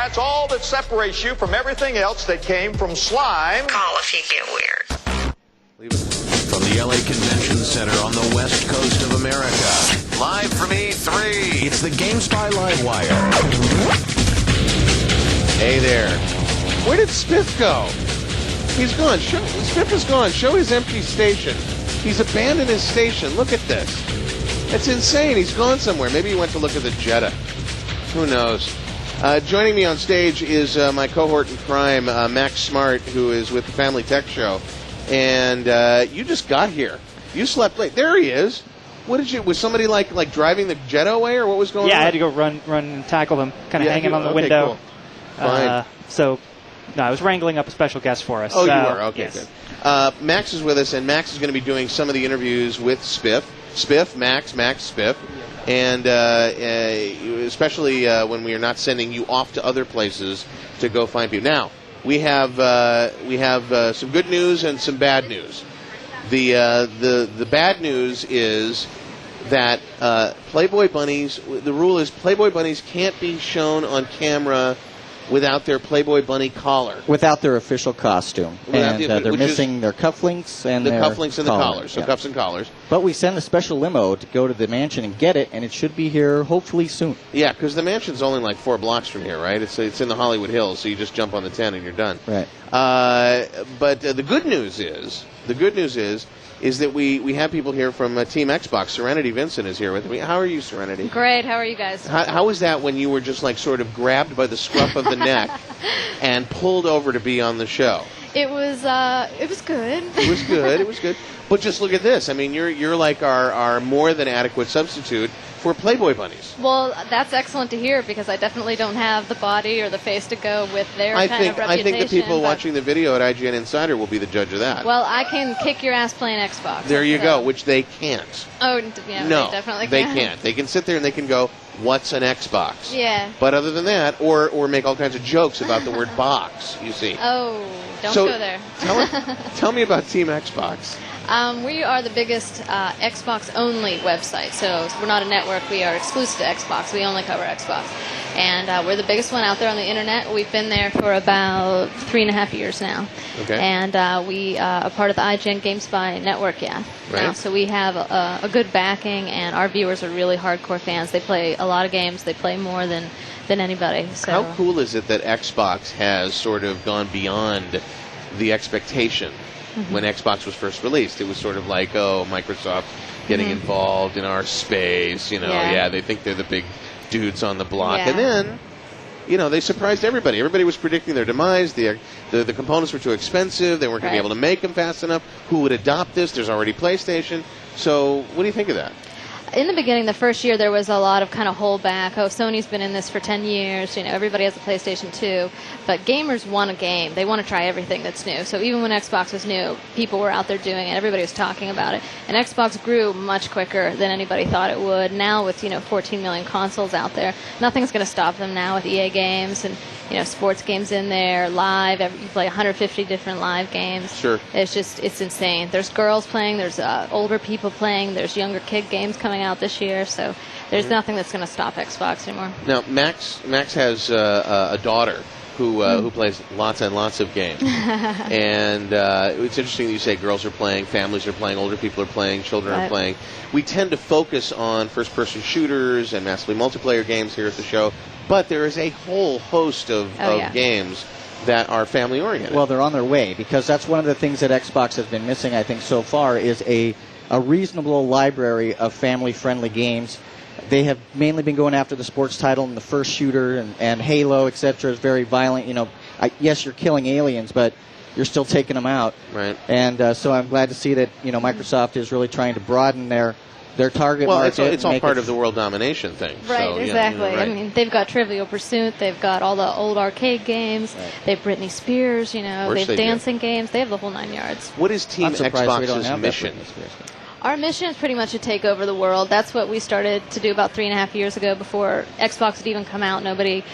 That's all that separates you from everything else that came from slime. Call if you get weird. From the LA Convention Center on the west coast of America, live from E3, it's the GameSpy LiveWire. Hey there. Where did Spiff go? He's gone. Spiff is gone. Show his empty station. He's abandoned his station. Look at this. It's insane. He's gone somewhere. Maybe he went to look at the Jetta. Who knows? Joining me on stage is my cohort in crime, Max Smart, who is with the Family Tech Show. And you just got here. You slept late. There he is. What did you? Was somebody like driving the Jetta away, or what was going on? Yeah, I had to go run and tackle them, kind of hanging on the window. Cool. Fine. No, I was wrangling up a special guest for us. Oh, you were? Okay, yes. Good. Max is with us, and Max is going to be doing some of the interviews with Spiff. Max, Spiff. And especially when we are not sending you off to other places to go find people. Now, we have some good news and some bad news. The bad news is that Playboy bunnies, the rule is Playboy bunnies can't be shown on camera without their Playboy bunny collar. Without their official costume. And they're missing their cufflinks and their cufflinks and the collars. So yeah. Cuffs and collars. But we send a special limo to go to the mansion and get it, and it should be here hopefully soon. Yeah, because the mansion's only like 4 blocks from here, right? It's in the Hollywood Hills, so you just jump on the 10 and you're done. Right. But the good news is that we have people here from Team Xbox. Serenity Vincent is here with me. How are you, Serenity? Great. How are you guys? How was that when you were just like sort of grabbed by the scruff of the neck and pulled over to be on the show? It was good. It was good. But just look at this. I mean, you're like our more than adequate substitute for Playboy bunnies. Well, that's excellent to hear because I definitely don't have the body or the face to go with their kind of reputation. I think the people watching the video at IGN Insider will be the judge of that. Well, I can kick your ass playing Xbox. There you go, which they can't. Oh, yeah, no, they definitely they can't. can't. They can sit there and they can go, "What's an Xbox?" Yeah. But other than that, or make all kinds of jokes about the word box, you see. Oh, don't go there. Tell me about Team Xbox. We are the biggest Xbox-only website. So we're not a network. We are exclusive to Xbox. We only cover Xbox. And we're the biggest one out there on the Internet. We've been there for about 3.5 years now. Okay. And we are part of the IGN GameSpy network, yeah. Right. Now, so we have a good backing, and our viewers are really hardcore fans. They play a lot of games. They play more than anybody. So. How cool is it that Xbox has sort of gone beyond the expectation? Mm-hmm. When Xbox was first released, it was sort of like, oh, Microsoft getting involved in our space, they think they're the big dudes on the block. Yeah. And then, they surprised everybody. Everybody was predicting their demise. The components were too expensive. They weren't going to be able to make them fast enough. Who would adopt this? There's already PlayStation. So what do you think of that? In the beginning, the first year, there was a lot of kind of holdback. Oh, Sony's been in this for 10 years. Everybody has a PlayStation 2. But gamers want a game. They want to try everything that's new. So even when Xbox was new, people were out there doing it. Everybody was talking about it. And Xbox grew much quicker than anybody thought it would. Now with, 14 million consoles out there, nothing's going to stop them now with EA games and, sports games in there, live. You play 150 different live games. Sure. It's insane. There's girls playing. There's older people playing. There's younger kid games coming out this year. So there's nothing that's going to stop Xbox anymore. Now, Max has a daughter who plays lots and lots of games. And it's interesting that you say girls are playing, families are playing, older people are playing, children are playing. We tend to focus on first-person shooters and massively multiplayer games here at the show, but there is a whole host of games that are family-oriented. Well, they're on their way, because that's one of the things that Xbox has been missing, I think, so far, is a reasonable library of family-friendly games. They have mainly been going after the sports title and the first shooter, and Halo, etc. is very violent. Yes, you're killing aliens, but you're still taking them out. Right. And so I'm glad to see that Microsoft is really trying to broaden their target market. Well, it's all part of the world domination thing. Right, so, exactly. Right. I mean, they've got Trivial Pursuit, they've got all the old arcade games, they have Britney Spears, they have dancing games, they have the whole 9 yards. What is Team Xbox's mission? Our mission is pretty much to take over the world. That's what we started to do about 3.5 years ago. Before Xbox had even come out, nobody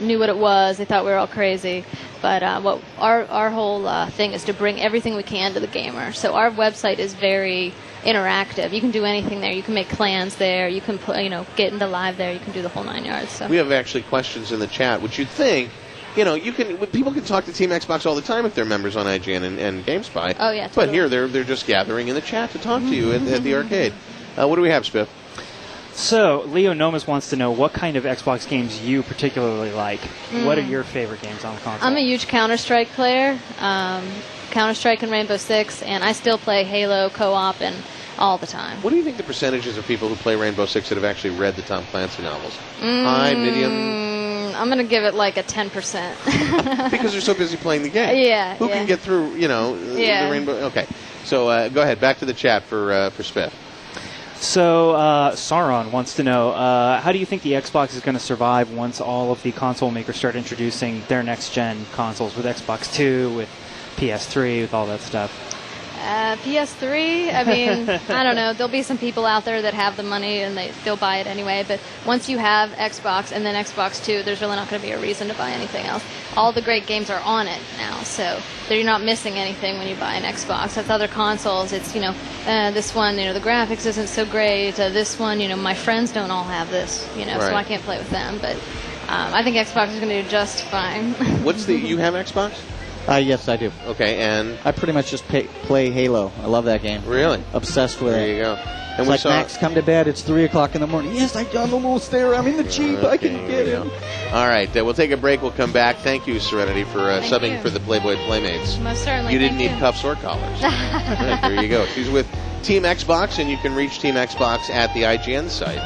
knew what it was. They thought we were all crazy. But what our whole thing is to bring everything we can to the gamer. So our website is very interactive. You can do anything there. You can make clans there. You can get into live there. You can do the whole 9 yards. So. We have actually questions in the chat, which you'd think, people can talk to Team Xbox all the time if they're members on IGN and GameSpy. Oh, yeah, totally. But here, they're just gathering in the chat to talk to you at the arcade. What do we have, Spiff? So, Leo Nomas wants to know what kind of Xbox games you particularly like. What are your favorite games on the console? I'm a huge Counter-Strike player. Counter-Strike and Rainbow Six, and I still play Halo co-op and all the time. What do you think the percentages of people who play Rainbow Six that have actually read the Tom Clancy novels? High, medium? I'm going to give it like a 10%. Because they're so busy playing the game. Yeah. Who can get through, the Rainbow? Okay. So go ahead, back to the chat for Spiff. So, Sauron wants to know, how do you think the Xbox is going to survive once all of the console makers start introducing their next-gen consoles with Xbox 2, with PS3, with all that stuff? PS3, I mean, I don't know. There'll be some people out there that have the money and they'll buy it anyway. But once you have Xbox and then Xbox 2, there's really not going to be a reason to buy anything else. All the great games are on it now, so you're not missing anything when you buy an Xbox. That's other consoles. It's, this one, the graphics isn't so great. This one, my friends don't all have this, Right. So I can't play with them. But I think Xbox is going to do just fine. You have Xbox? Yes, I do. Okay, and I pretty much just play Halo. I love that game. Really? Obsessed with it. There you go. And it's like, Max, come to bed. It's 3 o'clock in the morning. Yes, I'm almost there. I'm in the Jeep. I can get him. All right, we'll take a break. We'll come back. Thank you, Serenity, for subbing for the Playboy Playmates. Most certainly. You didn't need cuffs or collars. Right, there you go. She's with Team Xbox, and you can reach Team Xbox at the IGN site.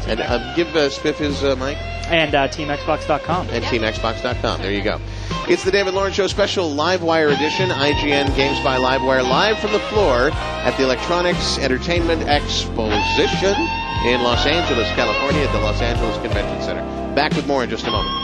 And give Spiff his mic. And TeamXbox.com. And TeamXbox.com. There you go. It's the David Lawrence Show special LiveWire edition, IGN Games by LiveWire, live from the floor at the Electronics Entertainment Exposition in Los Angeles, California, at the Los Angeles Convention Center. Back with more in just a moment.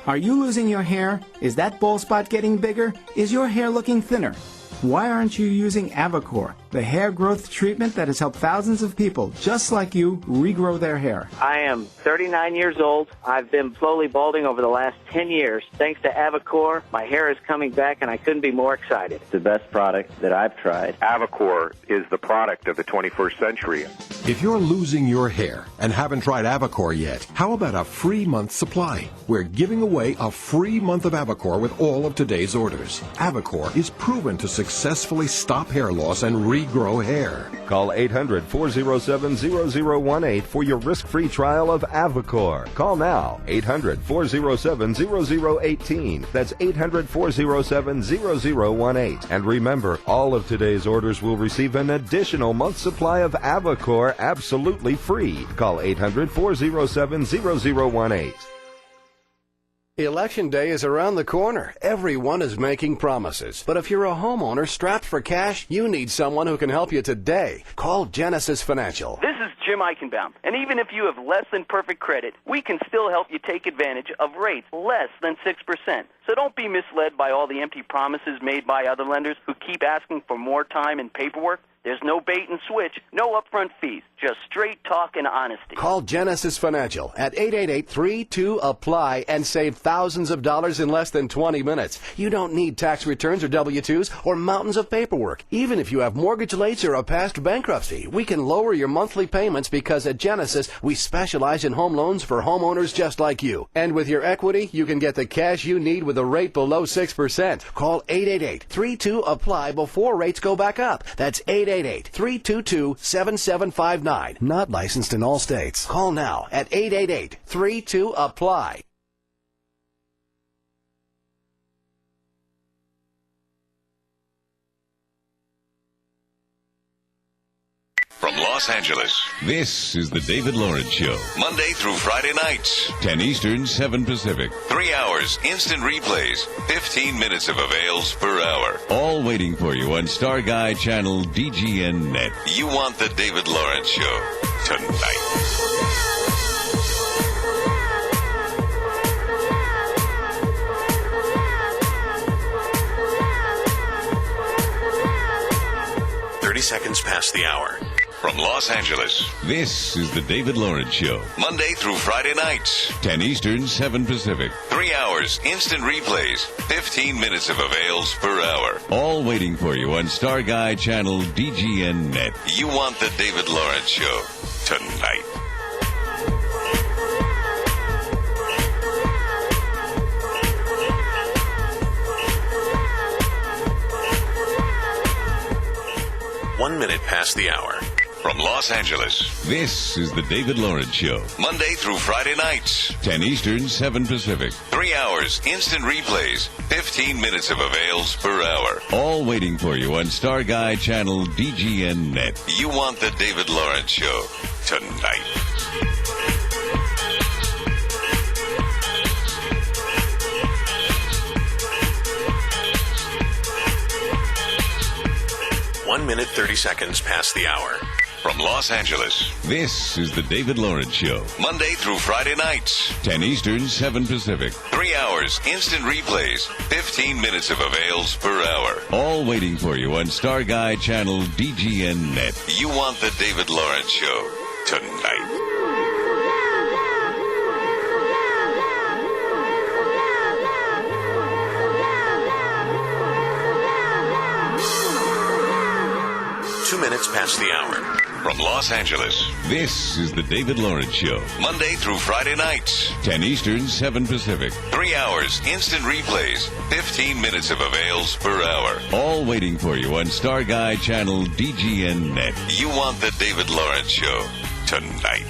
Are you losing your hair? Is that bald spot getting bigger? Is your hair looking thinner? Why aren't you using Avacor, the hair growth treatment that has helped thousands of people just like you regrow their hair? I am 39 years old. I've been slowly balding over the last 10 years. Thanks to Avacor, my hair is coming back, and I couldn't be more excited. It's the best product that I've tried. Avacor is the product of the 21st century. If you're losing your hair and haven't tried Avacor yet, how about a free month supply? We're giving away a free month of Avacor with all of today's orders. Avacor is proven to successfully stop hair loss and regrow hair. Call 800-407-0018 for your risk-free trial of Avacor. Call now, 800-407-0018. That's 800-407-0018. And remember, all of today's orders will receive an additional month's supply of Avacor absolutely free. Call 800-407-0018. Election day is around the corner. Everyone is making promises. But if you're a homeowner strapped for cash, you need someone who can help you today. Call Genesis Financial. This is Jim Eichenbaum. And even if you have less than perfect credit, we can still help you take advantage of rates less than 6%. So don't be misled by all the empty promises made by other lenders who keep asking for more time and paperwork. There's no bait and switch, no upfront fees, just straight talk and honesty. Call Genesis Financial at 888-32-APPLY and save thousands of dollars in less than 20 minutes. You don't need tax returns or W-2s or mountains of paperwork. Even if you have mortgage lates or a past bankruptcy, we can lower your monthly payments because at Genesis, we specialize in home loans for homeowners just like you. And with your equity, you can get the cash you need with a rate below 6%. Call 888-32-APPLY before rates go back up. That's 888-322-7759. Not licensed in all states. Call now at 888-32-APPLY. From Los Angeles, this is the David Lawrence Show. Monday through Friday nights. 10 Eastern, 7 Pacific. 3 hours, instant replays. 15 minutes of avails per hour. All waiting for you on Star Guy Channel DGN Net. You want the David Lawrence Show tonight. 30 seconds past the hour. From Los Angeles, this is the David Lawrence Show. Monday through Friday nights, 10 Eastern, 7 Pacific. 3 hours instant replays, 15 minutes of avails per hour. All waiting for you on Star Guy Channel DGN Net. You want the David Lawrence Show tonight. One minute past the hour. From Los Angeles, this is the David Lawrence Show. Monday through Friday nights, 10 Eastern, 7 Pacific. 3 hours instant replays, 15 minutes of avails per hour. All waiting for you on Star Guy Channel DGN Net. You want the David Lawrence Show tonight. One minute, 30 seconds past the hour. From Los Angeles, this is the David Lawrence Show. Monday through Friday nights, 10 Eastern, 7 Pacific. 3 hours instant replays, 15 minutes of avails per hour. All waiting for you on Star Guy Channel DGN Net. You want the David Lawrence Show tonight. Minutes past the hour. From Los Angeles, this is the David Lawrence Show. Monday through Friday nights, 10 Eastern, 7 Pacific. 3 hours instant replays, 15 minutes of avails per hour. All waiting for you on Star Guy Channel DGN Net. You want the David Lawrence Show tonight.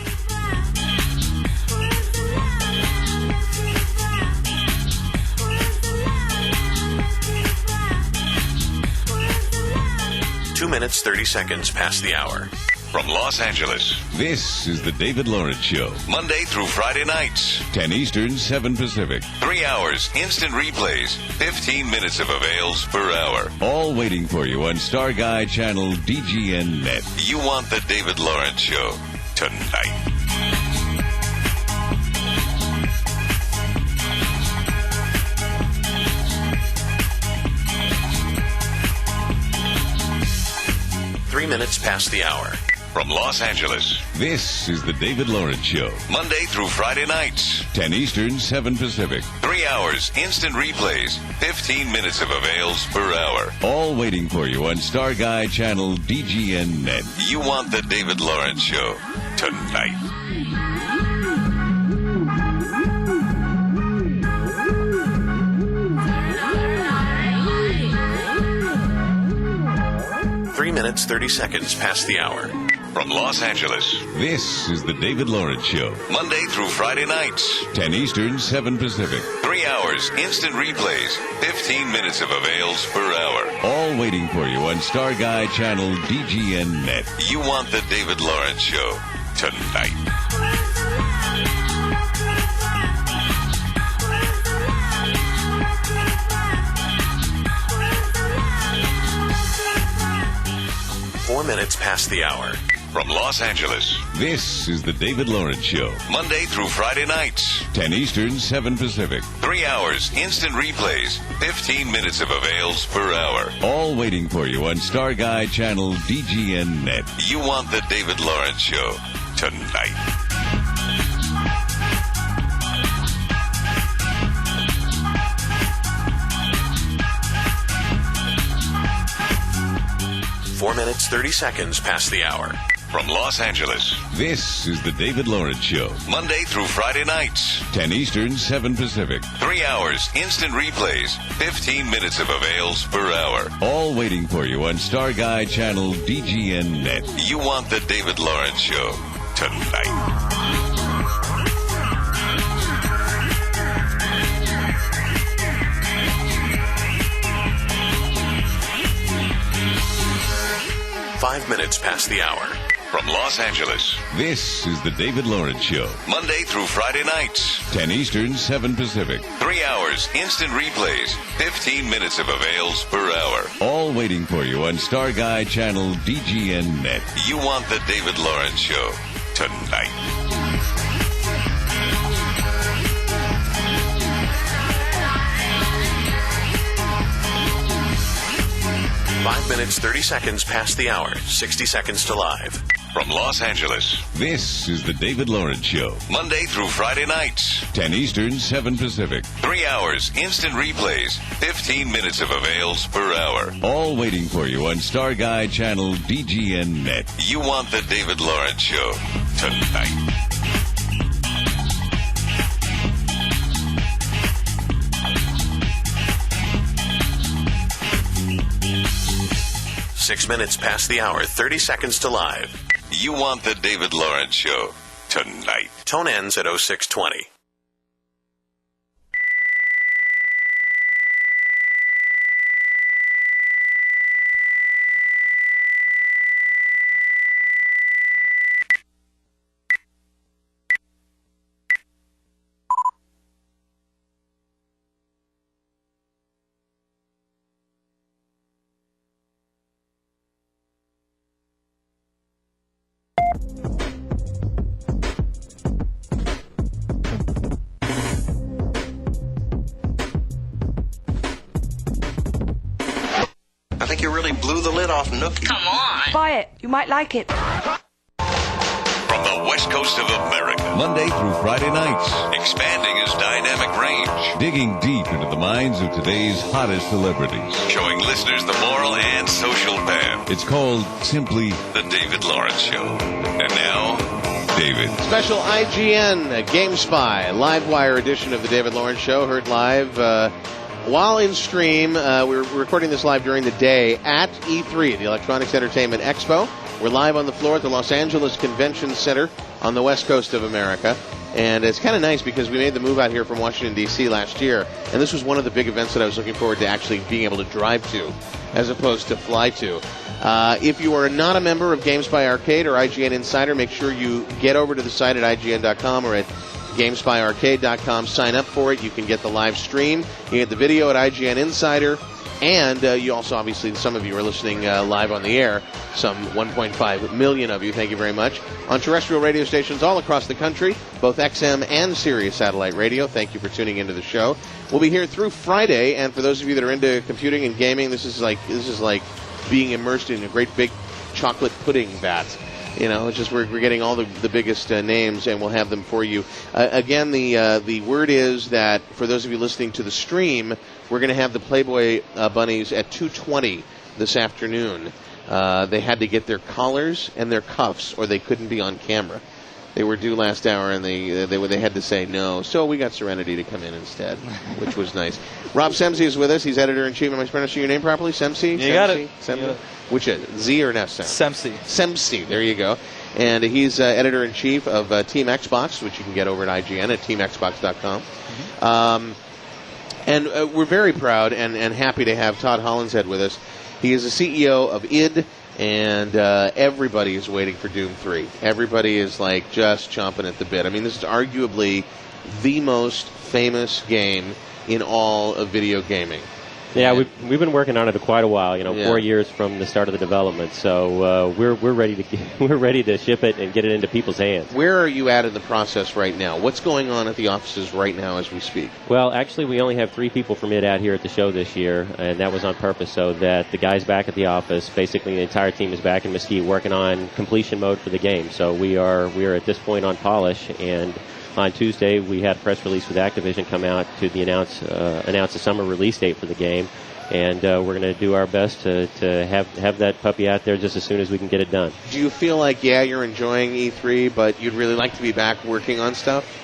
Minutes, 30 seconds past the hour. From Los Angeles, this is the David Lawrence Show. Monday through Friday nights, 10 Eastern, 7 Pacific. 3 hours instant replays, 15 minutes of avails per hour. All waiting for you on Star Guy Channel DGN Net. You want the David Lawrence Show tonight. Minutes past the hour. From Los Angeles, this is the David Lawrence Show. Monday through Friday nights, 10 Eastern, 7 Pacific. 3 hours instant replays, 15 minutes of avails per hour. All waiting for you on Star Guy Channel DGN Net. You want the David Lawrence Show tonight. Minutes, 30 seconds past the hour. From Los Angeles, this is the David Lawrence Show. Monday through Friday nights, 10 Eastern, 7 Pacific. 3 hours instant replays, 15 minutes of avails per hour. All waiting for you on Star Guy Channel DGN Net. You want the David Lawrence Show tonight. Minutes past the hour. From Los Angeles, this is the David Lawrence Show. Monday through Friday nights, 10 Eastern, 7 Pacific. 3 hours instant replays, 15 minutes of avails per hour. All waiting for you on Star Guy Channel DGN Net. You want the David Lawrence Show tonight. Minutes, 30 seconds past the hour. From Los Angeles, this is the David Lawrence Show. Monday through Friday nights, 10 Eastern, 7 Pacific. 3 hours instant replays, 15 minutes of avails per hour. All waiting for you on Star Guy Channel DGN Net. You want the David Lawrence Show tonight. Minutes past the hour. From Los Angeles, this is the David Lawrence Show. Monday through Friday nights, 10 Eastern, 7 Pacific. 3 hours instant replays, 15 minutes of avails per hour. All waiting for you on Star Guy Channel DGN Net. You want the David Lawrence Show tonight. 5 minutes, 30 seconds past the hour. 60 seconds to live. From Los Angeles, this is the David Lawrence Show. Monday through Friday nights, 10 Eastern, 7 Pacific. 3 hours, instant replays, 15 minutes of avails per hour. All waiting for you on Star Guide Channel DGN Net. You want the David Lawrence Show tonight. Six minutes past the hour, 30 seconds to live. You want the David Lawrence Show tonight. Tone ends at 0620. I think you really blew the lid off Nookie. Come on. Buy it. You might like it. From the West Coast of America, Monday through Friday nights, expanding his dynamic range, digging deep into the minds of today's hottest celebrities, showing listeners the moral and social path. It's called simply The David Lawrence Show. And now, David. Special IGN GameSpy LiveWire edition of the David Lawrence Show, heard live while in stream. We're recording this live during the day at E3, the Electronics Entertainment Expo. We're live on the floor at the Los Angeles Convention Center on the west coast of America. And it's kind of nice because we made the move out here from Washington, D.C. last year. And this was one of the big events that I was looking forward to actually being able to drive to as opposed to fly to. If you are not a member of GameSpy Arcade or IGN Insider, make sure you get over to the site at IGN.com or at GameSpyArcade.com. Sign up for it. You can get the live stream. You get the video at IGN Insider. And you also, obviously, some of you are listening live on the air. Some 1.5 million of you, thank you very much. On terrestrial radio stations all across the country, both XM and Sirius satellite radio. Thank you for tuning into the show. We'll be here through Friday. And for those of you that are into computing and gaming, this is like being immersed in a great big chocolate pudding vat. You know, it's just we're getting all the biggest names, and we'll have them for you. Again, the word is that for those of you listening to the stream, we're going to have the Playboy bunnies at 2:20 this afternoon. They had to get their collars and their cuffs, or they couldn't be on camera. They were due last hour, and they had to say no. So we got Serenity to come in instead, which was nice. Rob Semsey is with us. He's editor-in-chief. Am I pronouncing your name properly? Semsey? You got it. Semsey? Which is Z or an S sound? Semsey. Semsey. There you go. And he's editor-in-chief of Team Xbox, which you can get over at IGN at teamxbox.com. Mm-hmm. And we're very proud and happy to have Todd Hollinshead with us. He is the CEO of id, and everybody is waiting for Doom 3. Everybody is like just chomping at the bit. I mean, this is arguably the most famous game in all of video gaming. Yeah, we've been working on it quite a while. 4 years from the start of the development. So we're ready to ship it and get it into people's hands. Where are you at in the process right now? What's going on at the offices right now as we speak? Well, actually, we only have 3 people from id out here at the show this year, and that was on purpose so that the guys back at the office, basically the entire team is back in Mesquite working on completion mode for the game. So we are at this point on polish, and on Tuesday, we had a press release with Activision come out to announce the summer release date for the game, and we're going to do our best to have that puppy out there just as soon as we can get it done. Do you feel like, you're enjoying E3, but you'd really like to be back working on stuff?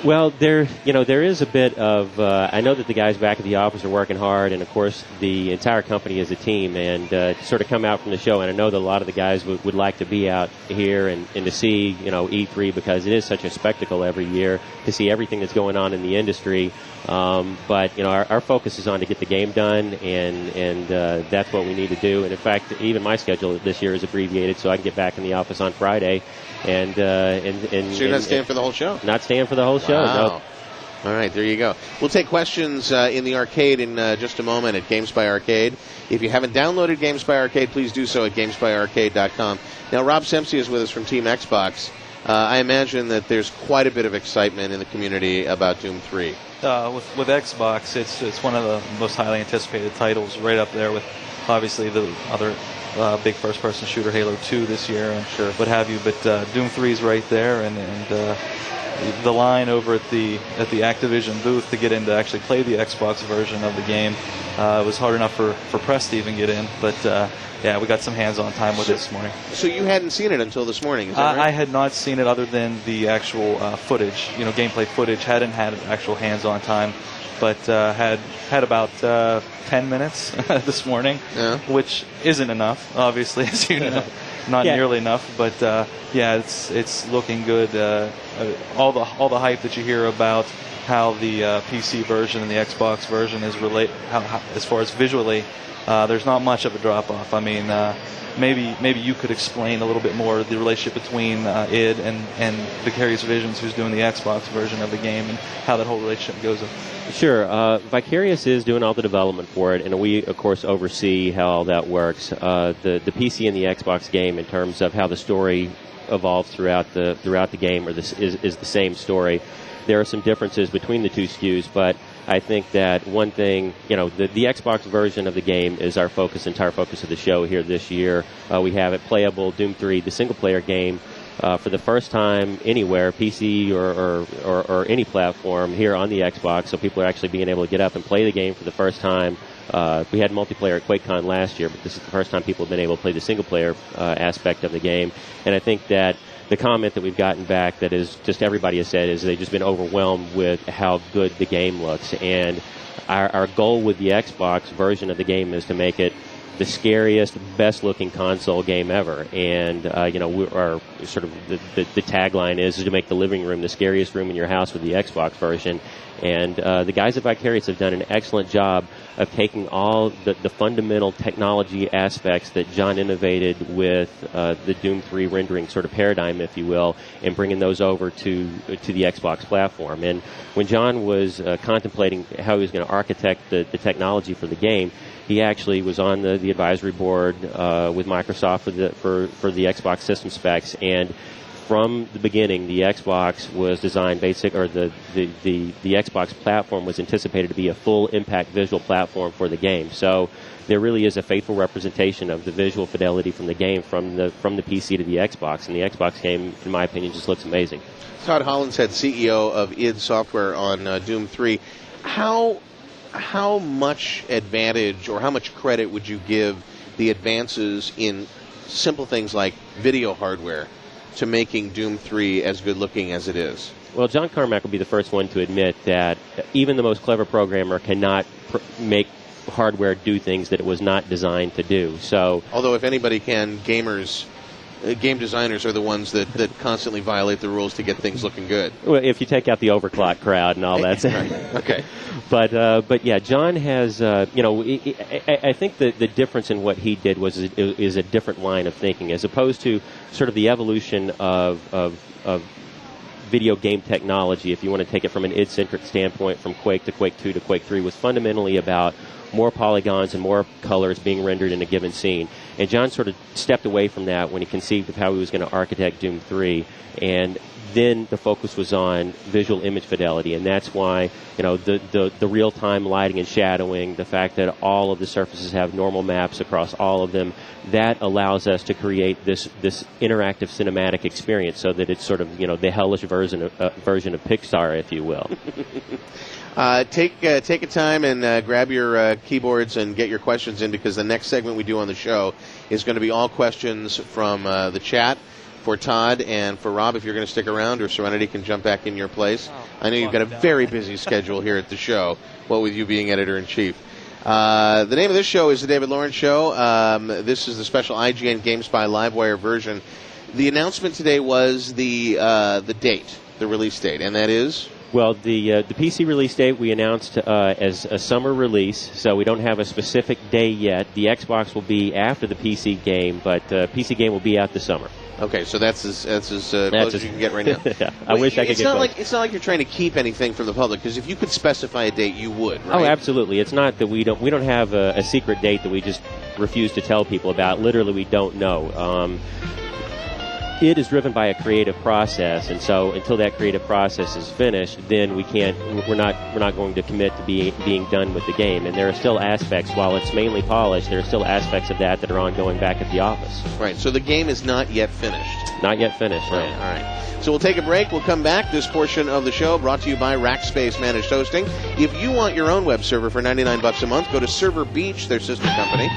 Well, there is a bit of, I know that the guys back at the office are working hard, and of course the entire company is a team, and to sort of come out from the show, and I know that a lot of the guys would like to be out here and to see, E3, because it is such a spectacle every year to see everything that's going on in the industry. But our focus is on to get the game done, and that's what we need to do. And in fact, even my schedule this year is abbreviated, so I can get back in the office on Friday. And so you're not staying for the whole show? Not staying for the whole show. Wow. No. All right, there you go. We'll take questions in the arcade in just a moment at GameSpy Arcade. If you haven't downloaded GameSpy Arcade, please do so at GameSpyArcade.com. Now, Rob Semsey is with us from Team Xbox. I imagine that there's quite a bit of excitement in the community about Doom 3. With Xbox, it's one of the most highly anticipated titles, right up there with obviously the other big first-person shooter, Halo 2 this year, and what have you. But Doom 3 is right there, and the line over at the Activision booth to get in to actually play the Xbox version of the game was hard enough for press to even get in. But yeah, we got some hands-on time with it this morning. So you hadn't seen it until this morning, is that right? I had not seen it other than the actual footage, gameplay footage. Hadn't had actual hands-on time, but had about 10 minutes this morning, which isn't enough, obviously, as you know. Not nearly enough, but yeah, it's looking good. All the hype that you hear about how the PC version and the Xbox version is as far as visually, there's not much of a drop off. I mean, maybe you could explain a little bit more the relationship between id and Vicarious Visions, who's doing the Xbox version of the game, and how that whole relationship goes. Sure. Vicarious is doing all the development for it, and we, of course, oversee how all that works. The PC and the Xbox game, in terms of how the story evolves throughout the game, is the same story. There are some differences between the two SKUs, but I think that one thing, the Xbox version of the game is our entire focus of the show here this year. We have it playable, Doom 3, the single-player game, for the first time anywhere, PC or any platform here on the Xbox, so people are actually being able to get up and play the game for the first time. We had multiplayer at QuakeCon last year, but this is the first time people have been able to play the single-player aspect of the game. And I think that the comment that we've gotten back that is just everybody has said is they've just been overwhelmed with how good the game looks. And our goal with the Xbox version of the game is to make it the scariest, best-looking console game ever. And, our sort of the tagline is to make the living room the scariest room in your house with the Xbox version. And the guys at Vicarious have done an excellent job of taking all the fundamental technology aspects that John innovated with the Doom 3 rendering sort of paradigm, if you will, and bringing those over to the Xbox platform. And when John was contemplating how he was going to architect the technology for the game, he actually was on the advisory board with Microsoft for the Xbox system specs, and from the beginning, the Xbox was designed the Xbox platform was anticipated to be a full impact visual platform for the game. So there really is a faithful representation of the visual fidelity from the game from the PC to the Xbox, and the Xbox game, in my opinion, just looks amazing. Todd Hollinshead, CEO of id Software on Doom 3. How much advantage or how much credit would you give the advances in simple things like video hardware to making Doom 3 as good looking as it is? Well, John Carmack will be the first one to admit that even the most clever programmer cannot make hardware do things that it was not designed to do. So, although if anybody can, game designers are the ones that constantly violate the rules to get things looking good. Well, if you take out the overclock crowd and all that. Right. Okay. But yeah, John has, I think the difference in what he did is a different line of thinking, as opposed to sort of the evolution of video game technology, if you want to take it from an id-centric standpoint, from Quake to Quake 2 to Quake 3, was fundamentally about more polygons and more colors being rendered in a given scene. And John sort of stepped away from that when he conceived of how he was going to architect Doom 3. And then the focus was on visual image fidelity, and that's why the real-time lighting and shadowing, the fact that all of the surfaces have normal maps across all of them, that allows us to create this interactive cinematic experience, so that it's sort of the hellish version of Pixar, if you will. Take a time and grab your keyboards and get your questions in, because the next segment we do on the show is going to be all questions from the chat for Todd and for Rob, if you're going to stick around, or Serenity can jump back in your place. I know you've got a very busy schedule here at the show, what with you being editor-in-chief. The name of this show is The David Lawrence Show. This is the special IGN GameSpy LiveWire version. The announcement today was the date, the release date, and that is? Well, the PC release date we announced as a summer release, so we don't have a specific day yet. The Xbox will be after the PC game, but PC game will be out this summer. Okay, so that's as close as you can get right now. Yeah, I wish I could get close. It's not like you're trying to keep anything from the public, because if you could specify a date, you would, right? Oh, absolutely. It's not that we don't have a secret date that we just refuse to tell people about. Literally, we don't know. it is driven by a creative process, and so until that creative process is finished, then we're not going to commit to being done with the game. And there are still aspects, while it's mainly polished, there are still aspects of that are ongoing back at the office. Right, so the game is not yet finished. Not yet finished, no. All right. So we'll take a break. We'll come back. This portion of the show brought to you by Rackspace Managed Hosting. If you want your own web server for $99 a month, go to Server Beach, their sister company.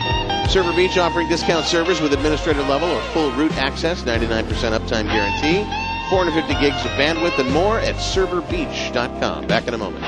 Server Beach offering discount servers with administrator level or full root access, 99% uptime guarantee, 450 gigs of bandwidth, and more at serverbeach.com. Back in a moment.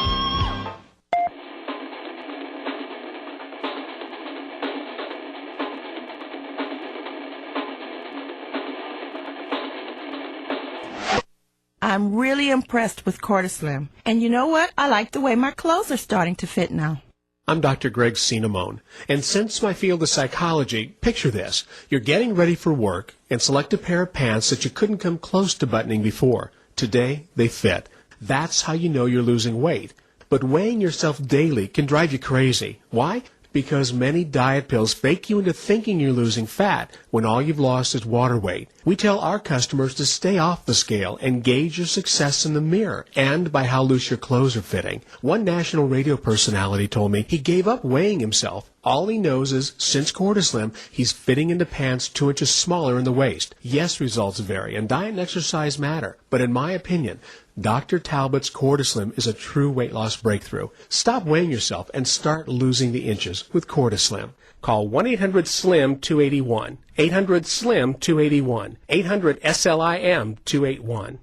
I'm really impressed with Cortislim. And you know what? I like the way my clothes are starting to fit now. I'm Dr. Greg Cinnamone, and since my field is psychology, picture this. You're getting ready for work and select a pair of pants that you couldn't come close to buttoning before. Today, they fit. That's how you know you're losing weight. But weighing yourself daily can drive you crazy. Why? Because many diet pills fake you into thinking you're losing fat when all you've lost is water weight. We tell our customers to stay off the scale and gauge your success in the mirror and by how loose your clothes are fitting. One national radio personality told me he gave up weighing himself. All he knows is, since Cortislim, he's fitting into pants 2 inches smaller in the waist. Yes, results vary, and diet and exercise matter. But in my opinion, Dr. Talbot's Cortislim is a true weight loss breakthrough. Stop weighing yourself and start losing the inches with Cortislim. Call 1-800-SLIM-281. 800-SLIM-281. 800-SLIM-281.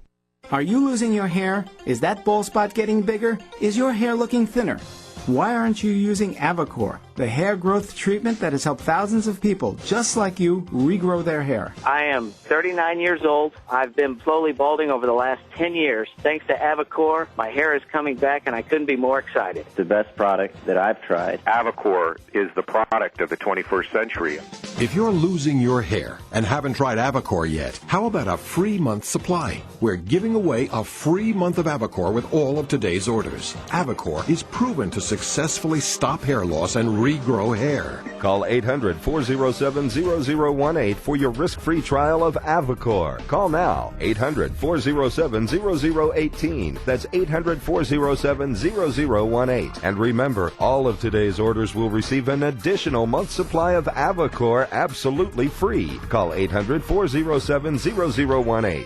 Are you losing your hair? Is that bald spot getting bigger? Is your hair looking thinner? Why aren't you using Avacor, the hair growth treatment that has helped thousands of people just like you regrow their hair? I am 39 years old. I've been slowly balding over the last 10 years. Thanks to Avacor, my hair is coming back, and I couldn't be more excited. The best product that I've tried. Avacor is the product of the 21st century. If you're losing your hair and haven't tried Avacor yet, how about a free month supply? We're giving away a free month of Avacor with all of today's orders. Avacor is proven to successfully stop hair loss and regrow hair. Call 800-407-0018 for your risk-free trial of Avacor. Call now. 800-407-0018. That's 800-407-0018. And remember, all of today's orders will receive an additional month's supply of Avacor absolutely free. Call 800-407-0018.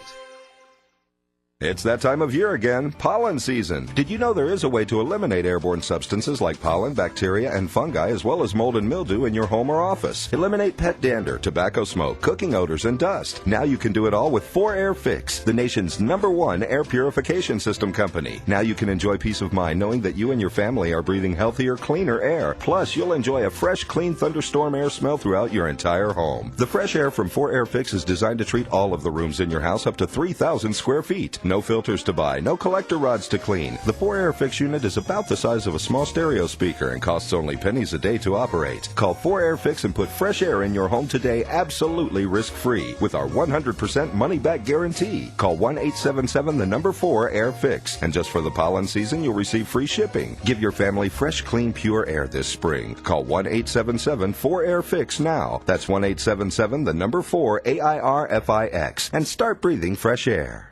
It's that time of year again, pollen season. Did you know there is a way to eliminate airborne substances like pollen, bacteria, and fungi, as well as mold and mildew in your home or office? Eliminate pet dander, tobacco smoke, cooking odors, and dust. Now you can do it all with 4Air Fix, the nation's #1 air purification system company. Now you can enjoy peace of mind knowing that you and your family are breathing healthier, cleaner air. Plus, you'll enjoy a fresh, clean thunderstorm air smell throughout your entire home. The fresh air from 4Air Fix is designed to treat all of the rooms in your house up to 3,000 square feet. No filters to buy, no collector rods to clean. The 4Air Fix unit is about the size of a small stereo speaker and costs only pennies a day to operate. Call 4Air Fix and put fresh air in your home today absolutely risk-free with our 100% money-back guarantee. Call 1-877-4-AIR-FIX. And just for the pollen season, you'll receive free shipping. Give your family fresh, clean, pure air this spring. Call 1-877-4-AIR-FIX now. That's 1-877-4-AIR-FIX. And start breathing fresh air.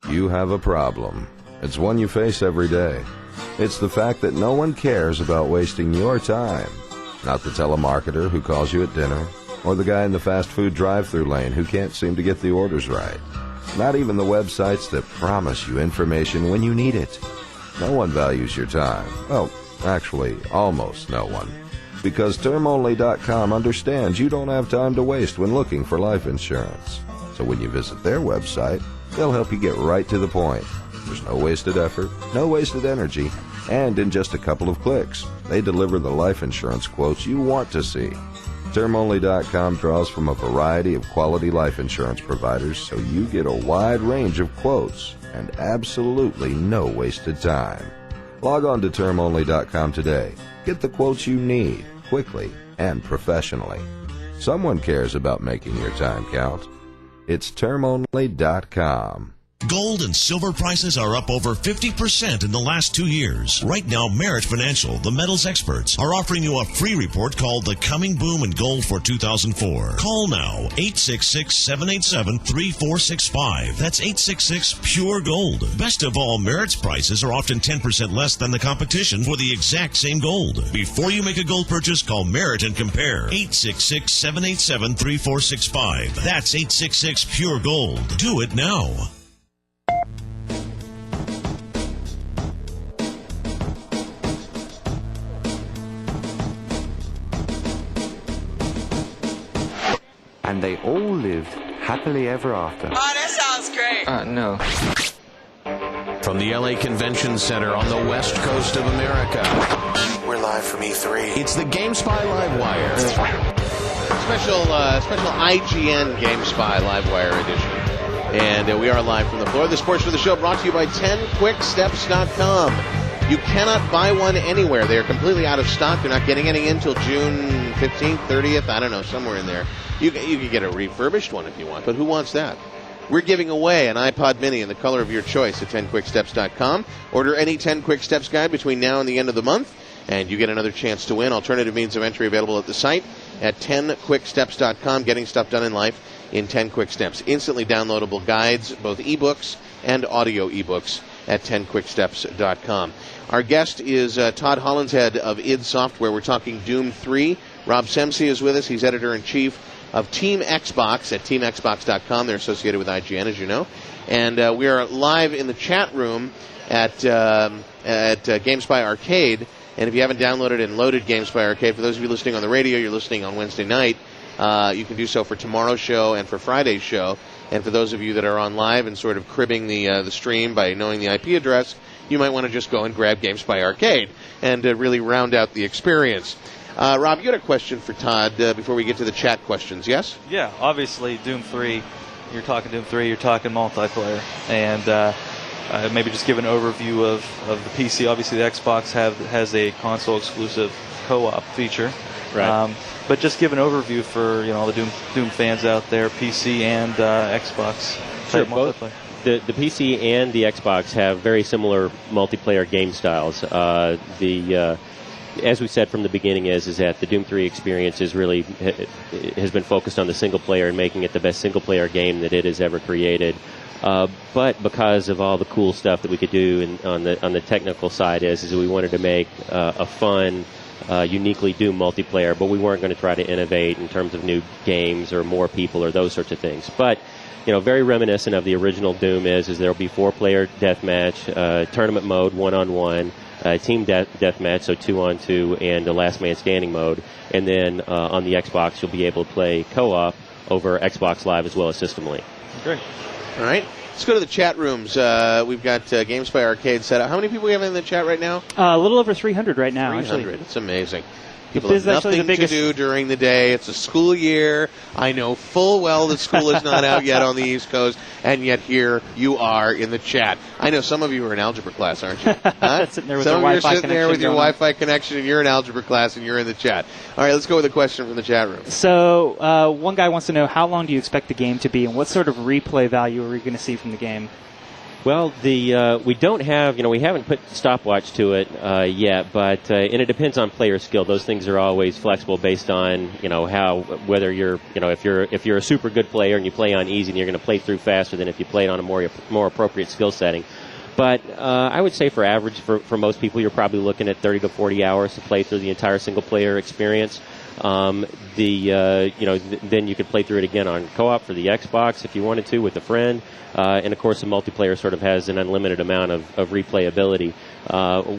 You have a problem. It's one you face every day. It's the fact that no one cares about wasting your time. Not the telemarketer who calls you at dinner, or the guy in the fast food drive-thru lane who can't seem to get the orders right. Not even the websites that promise you information when you need it. No one values your time. Well, actually, almost no one. Because TermOnly.com understands you don't have time to waste when looking for life insurance. So when you visit their website, they'll help you get right to the point. There's no wasted effort, no wasted energy, and in just a couple of clicks, they deliver the life insurance quotes you want to see. TermOnly.com draws from a variety of quality life insurance providers, so you get a wide range of quotes and absolutely no wasted time. Log on to TermOnly.com today. Get the quotes you need, quickly and professionally. Someone cares about making your time count. It's TermOnly.com. Gold and silver prices are up over 50% in the last 2 years. Right now, Merit Financial, the metals experts, are offering you a free report called The Coming Boom in Gold for 2004. Call now, 866-787-3465. That's 866-PURE-GOLD. Best of all, Merit's prices are often 10% less than the competition for the exact same gold. Before you make a gold purchase, call Merit and compare. 866-787-3465. That's 866-PURE-GOLD. Do it now. And they all lived happily ever after. Oh, that sounds great. No. From the LA Convention Center on the west coast of America, we're live from E3. It's the GameSpy LiveWire. Special IGN GameSpy LiveWire edition. And we are live from the floor. This portion of the show brought to you by 10quicksteps.com. You cannot buy one anywhere. They are completely out of stock. They're not getting any until June 15th, 30th. I don't know, somewhere in there. You can get a refurbished one if you want, but who wants that? We're giving away an iPod Mini in the color of your choice at 10quicksteps.com. Order any 10 Quick Steps guide between now and the end of the month, and you get another chance to win. Alternative means of entry available at the site at 10quicksteps.com. Getting stuff done in life in 10 quick steps. Instantly downloadable guides, both ebooks and audio ebooks at 10quicksteps.com. Our guest is Todd Hollinshead of id Software. We're talking Doom 3. Rob Semsey is with us. He's editor-in-chief of Team Xbox at teamxbox.com. They're associated with IGN, as you know. And we are live in the chat room at GameSpy Arcade. And if you haven't downloaded and loaded GameSpy Arcade, for those of you listening on the radio, you're listening on Wednesday night, you can do so for tomorrow's show and for Friday's show. And for those of you that are on live and sort of cribbing the stream by knowing the IP address, you might want to just go and grab GameSpy Arcade and really round out the experience. Rob, you had a question for Todd before we get to the chat questions, yes? Yeah, obviously Doom 3, you're talking multiplayer, and maybe just give an overview of the PC. Obviously the Xbox has a console-exclusive co-op feature. Right. But just give an overview for the Doom fans out there, PC and Xbox type multiplayer. The PC and the Xbox have very similar multiplayer game styles. As we said from the beginning, is that the Doom 3 experience is really has been focused on the single player and making it the best single player game that it has ever created. But because of all the cool stuff that we could do on the technical side, is we wanted to make a fun, uniquely Doom multiplayer, but we weren't going to try to innovate in terms of new games or more people or those sorts of things. But very reminiscent of the original Doom is there will be 4-player deathmatch, tournament mode, 1-on-1. Team deathmatch, so 2-on-2, and a last man standing mode. And then on the Xbox, you'll be able to play co-op over Xbox Live as well as System Link. Great. All right. Let's go to the chat rooms. We've got GameSpy Arcade set up. How many people do we have in the chat right now? A little over 300 right now. 300. Actually. It's amazing. People have nothing to do during the day. It's a school year. I know full well that school is not out yet on the East Coast, and yet here you are in the chat. I know some of you are in algebra class, aren't you? Huh? Sitting there with some their of you are Wi-Fi sitting there with your going on. Wi-Fi connection, and you're in algebra class, and you're in the chat. All right, let's go with a question from the chat room. So one guy wants to know, how long do you expect the game to be, and what sort of replay value are we going to see from the game? Well, we don't have, we haven't put stopwatch to it yet, but and it depends on player skill. Those things are always flexible based on, whether you're, if you're a super good player and you play on easy, then you're going to play through faster than if you played on a more appropriate skill setting. But I would say for average, for most people, you're probably looking at 30 to 40 hours to play through the entire single player experience. Then you could play through it again on co-op for the Xbox if you wanted to with a friend. And of course, the multiplayer sort of has an unlimited amount of replayability.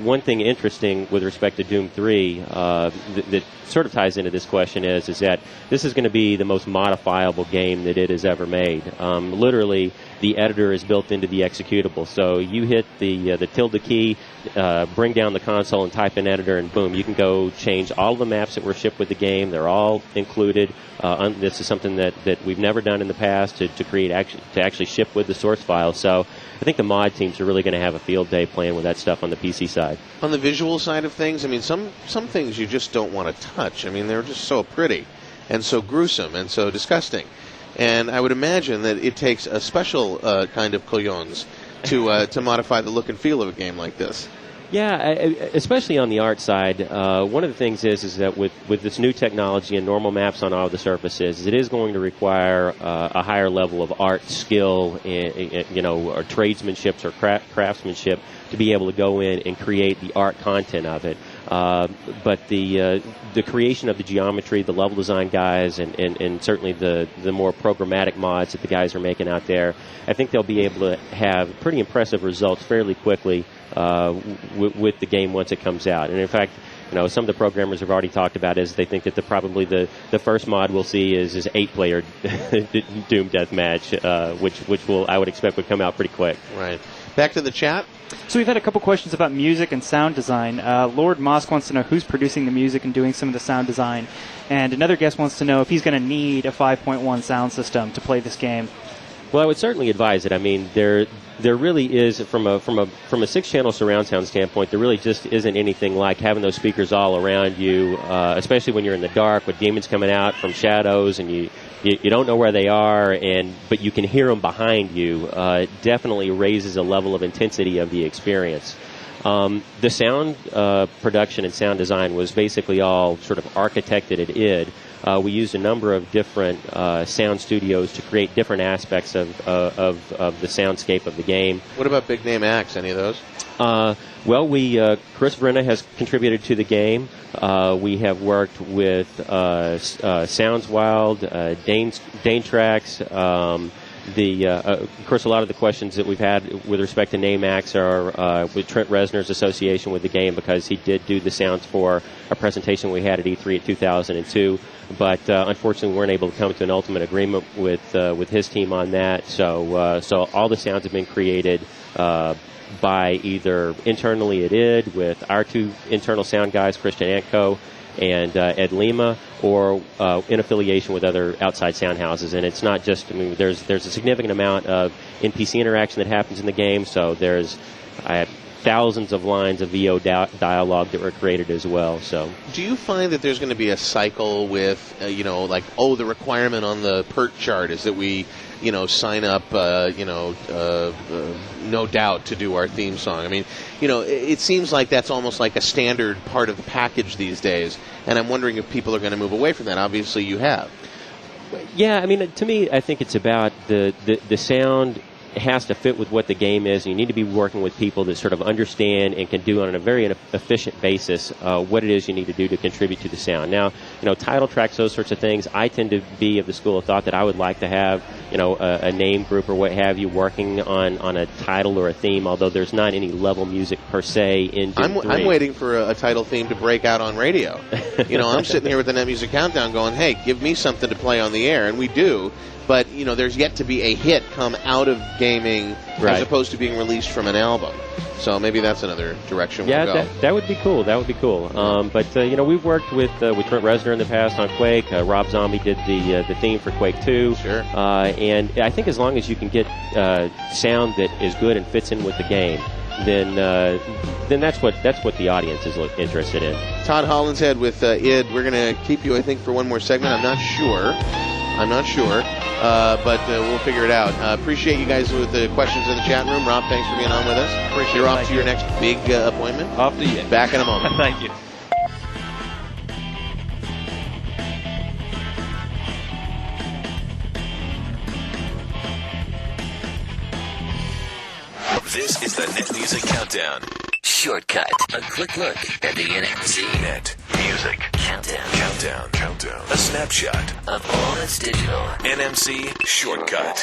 One thing interesting with respect to Doom 3 that sort of ties into this question is that this is going to be the most modifiable game that it has ever made. Literally, the editor is built into the executable. So you hit the tilde key, bring down the console and type in editor, and boom, you can go change all the maps that were shipped with the game. They're all included. This is something that we've never done in the past to actually ship with the source file. So I think the mod teams are really going to have a field day playing with that stuff on the PC side. On the visual side of things, I mean, some things you just don't want to touch. I mean, they're just so pretty and so gruesome and so disgusting. And I would imagine that it takes a special kind of cojones to modify the look and feel of a game like this. Yeah, especially on the art side. One of the things is that with this new technology and normal maps on all the surfaces, it is going to require a higher level of art skill, or tradesmanship or craftsmanship to be able to go in and create the art content of it. But the creation of the geometry, the level design guys, and certainly the more programmatic mods that the guys are making out there, I think they'll be able to have pretty impressive results fairly quickly with the game once it comes out. And in fact, some of the programmers have already talked about is they think that probably the first mod we'll see is 8-player Doom Deathmatch, which I would expect would come out pretty quick. Right. Back to the chat. So we've had a couple questions about music and sound design. Lord Mosk wants to know who's producing the music and doing some of the sound design. And another guest wants to know if he's going to need a 5.1 sound system to play this game. Well, I would certainly advise it. I mean, there really is, from a 6-channel surround sound standpoint, there really just isn't anything like having those speakers all around you, especially when you're in the dark with demons coming out from shadows and you don't know where they are, but you can hear them behind you. It definitely raises a level of intensity of the experience. The sound production and sound design was basically all sort of architected at id. We used a number of different sound studios to create different aspects of the soundscape of the game. What about big name acts? Any of those? Chris Brenna has contributed to the game. We have worked with Sounds Wild, Dane Tracks. Of course, a lot of the questions that we've had with respect to name acts are with Trent Reznor's association with the game, because he did do the sounds for a presentation we had at E3 in 2002. But unfortunately, we weren't able to come to an ultimate agreement with his team on that. So all the sounds have been created by either internally at id with our two internal sound guys, Christian Antko and Ed Lima, or in affiliation with other outside sound houses. And it's not just, there's a significant amount of NPC interaction that happens in the game, so I have thousands of lines of VO dialogue that were created as well. So, do you find that there's going to be a cycle with, the requirement on the PERT chart is that we, sign up, No Doubt to do our theme song? I mean, it seems like that's almost like a standard part of the package these days, and I'm wondering if people are going to move away from that. Obviously, you have. Yeah, I mean, to me, I think it's about the sound has to fit with what the game is. You need to be working with people that sort of understand and can do on a very efficient basis what it is you need to do to contribute to the sound. Now, title tracks, those sorts of things, I tend to be of the school of thought that I would like to have, a name group or what have you working on a title or a theme, although there's not any level music per se in Doom 3. I'm waiting for a title theme to break out on radio. I'm sitting here with the Net Music Countdown going, hey, give me something to play on the air, and we do. But, there's yet to be a hit come out of gaming as opposed to being released from an album. So maybe that's another direction we'll go. Yeah, that would be cool. But we've worked with Trent Reznor in the past on Quake. Rob Zombie did the theme for Quake 2. Sure. And I think as long as you can get sound that is good and fits in with the game, then that's what the audience is interested in. Todd Hollinshead with id. We're going to keep you, I think, for one more segment. I'm not sure. But we'll figure it out. Appreciate you guys with the questions in the chat room. Rob, thanks for being on with us. Appreciate You're it. off to your next big appointment? Off to you. Back in a moment. Thank you. This is the Net Music Countdown. Shortcut. A quick look at the NMC Net Music Countdown. A snapshot of all that's digital. NMC Shortcut.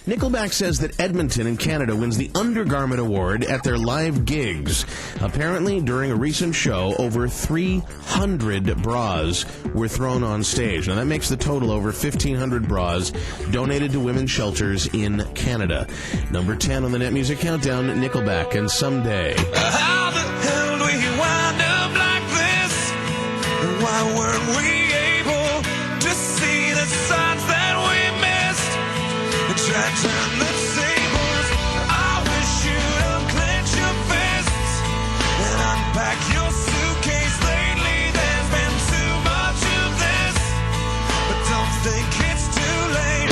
Nickelback says that Edmonton in Canada wins the Undergarment Award at their live gigs. Apparently, during a recent show, over 300 bras were thrown on stage. Now, that makes the total over 1,500 bras donated to women's shelters in Canada. Number 10 on the Net Music Countdown, Nickelback, and Someday. How the hell do we wind up like this? Why weren't we able to see the signs that we missed? Try to turn the tables. I wish you'd unclench your fists and unpack your suitcase. Lately there's been too much of this, but don't think it's too late.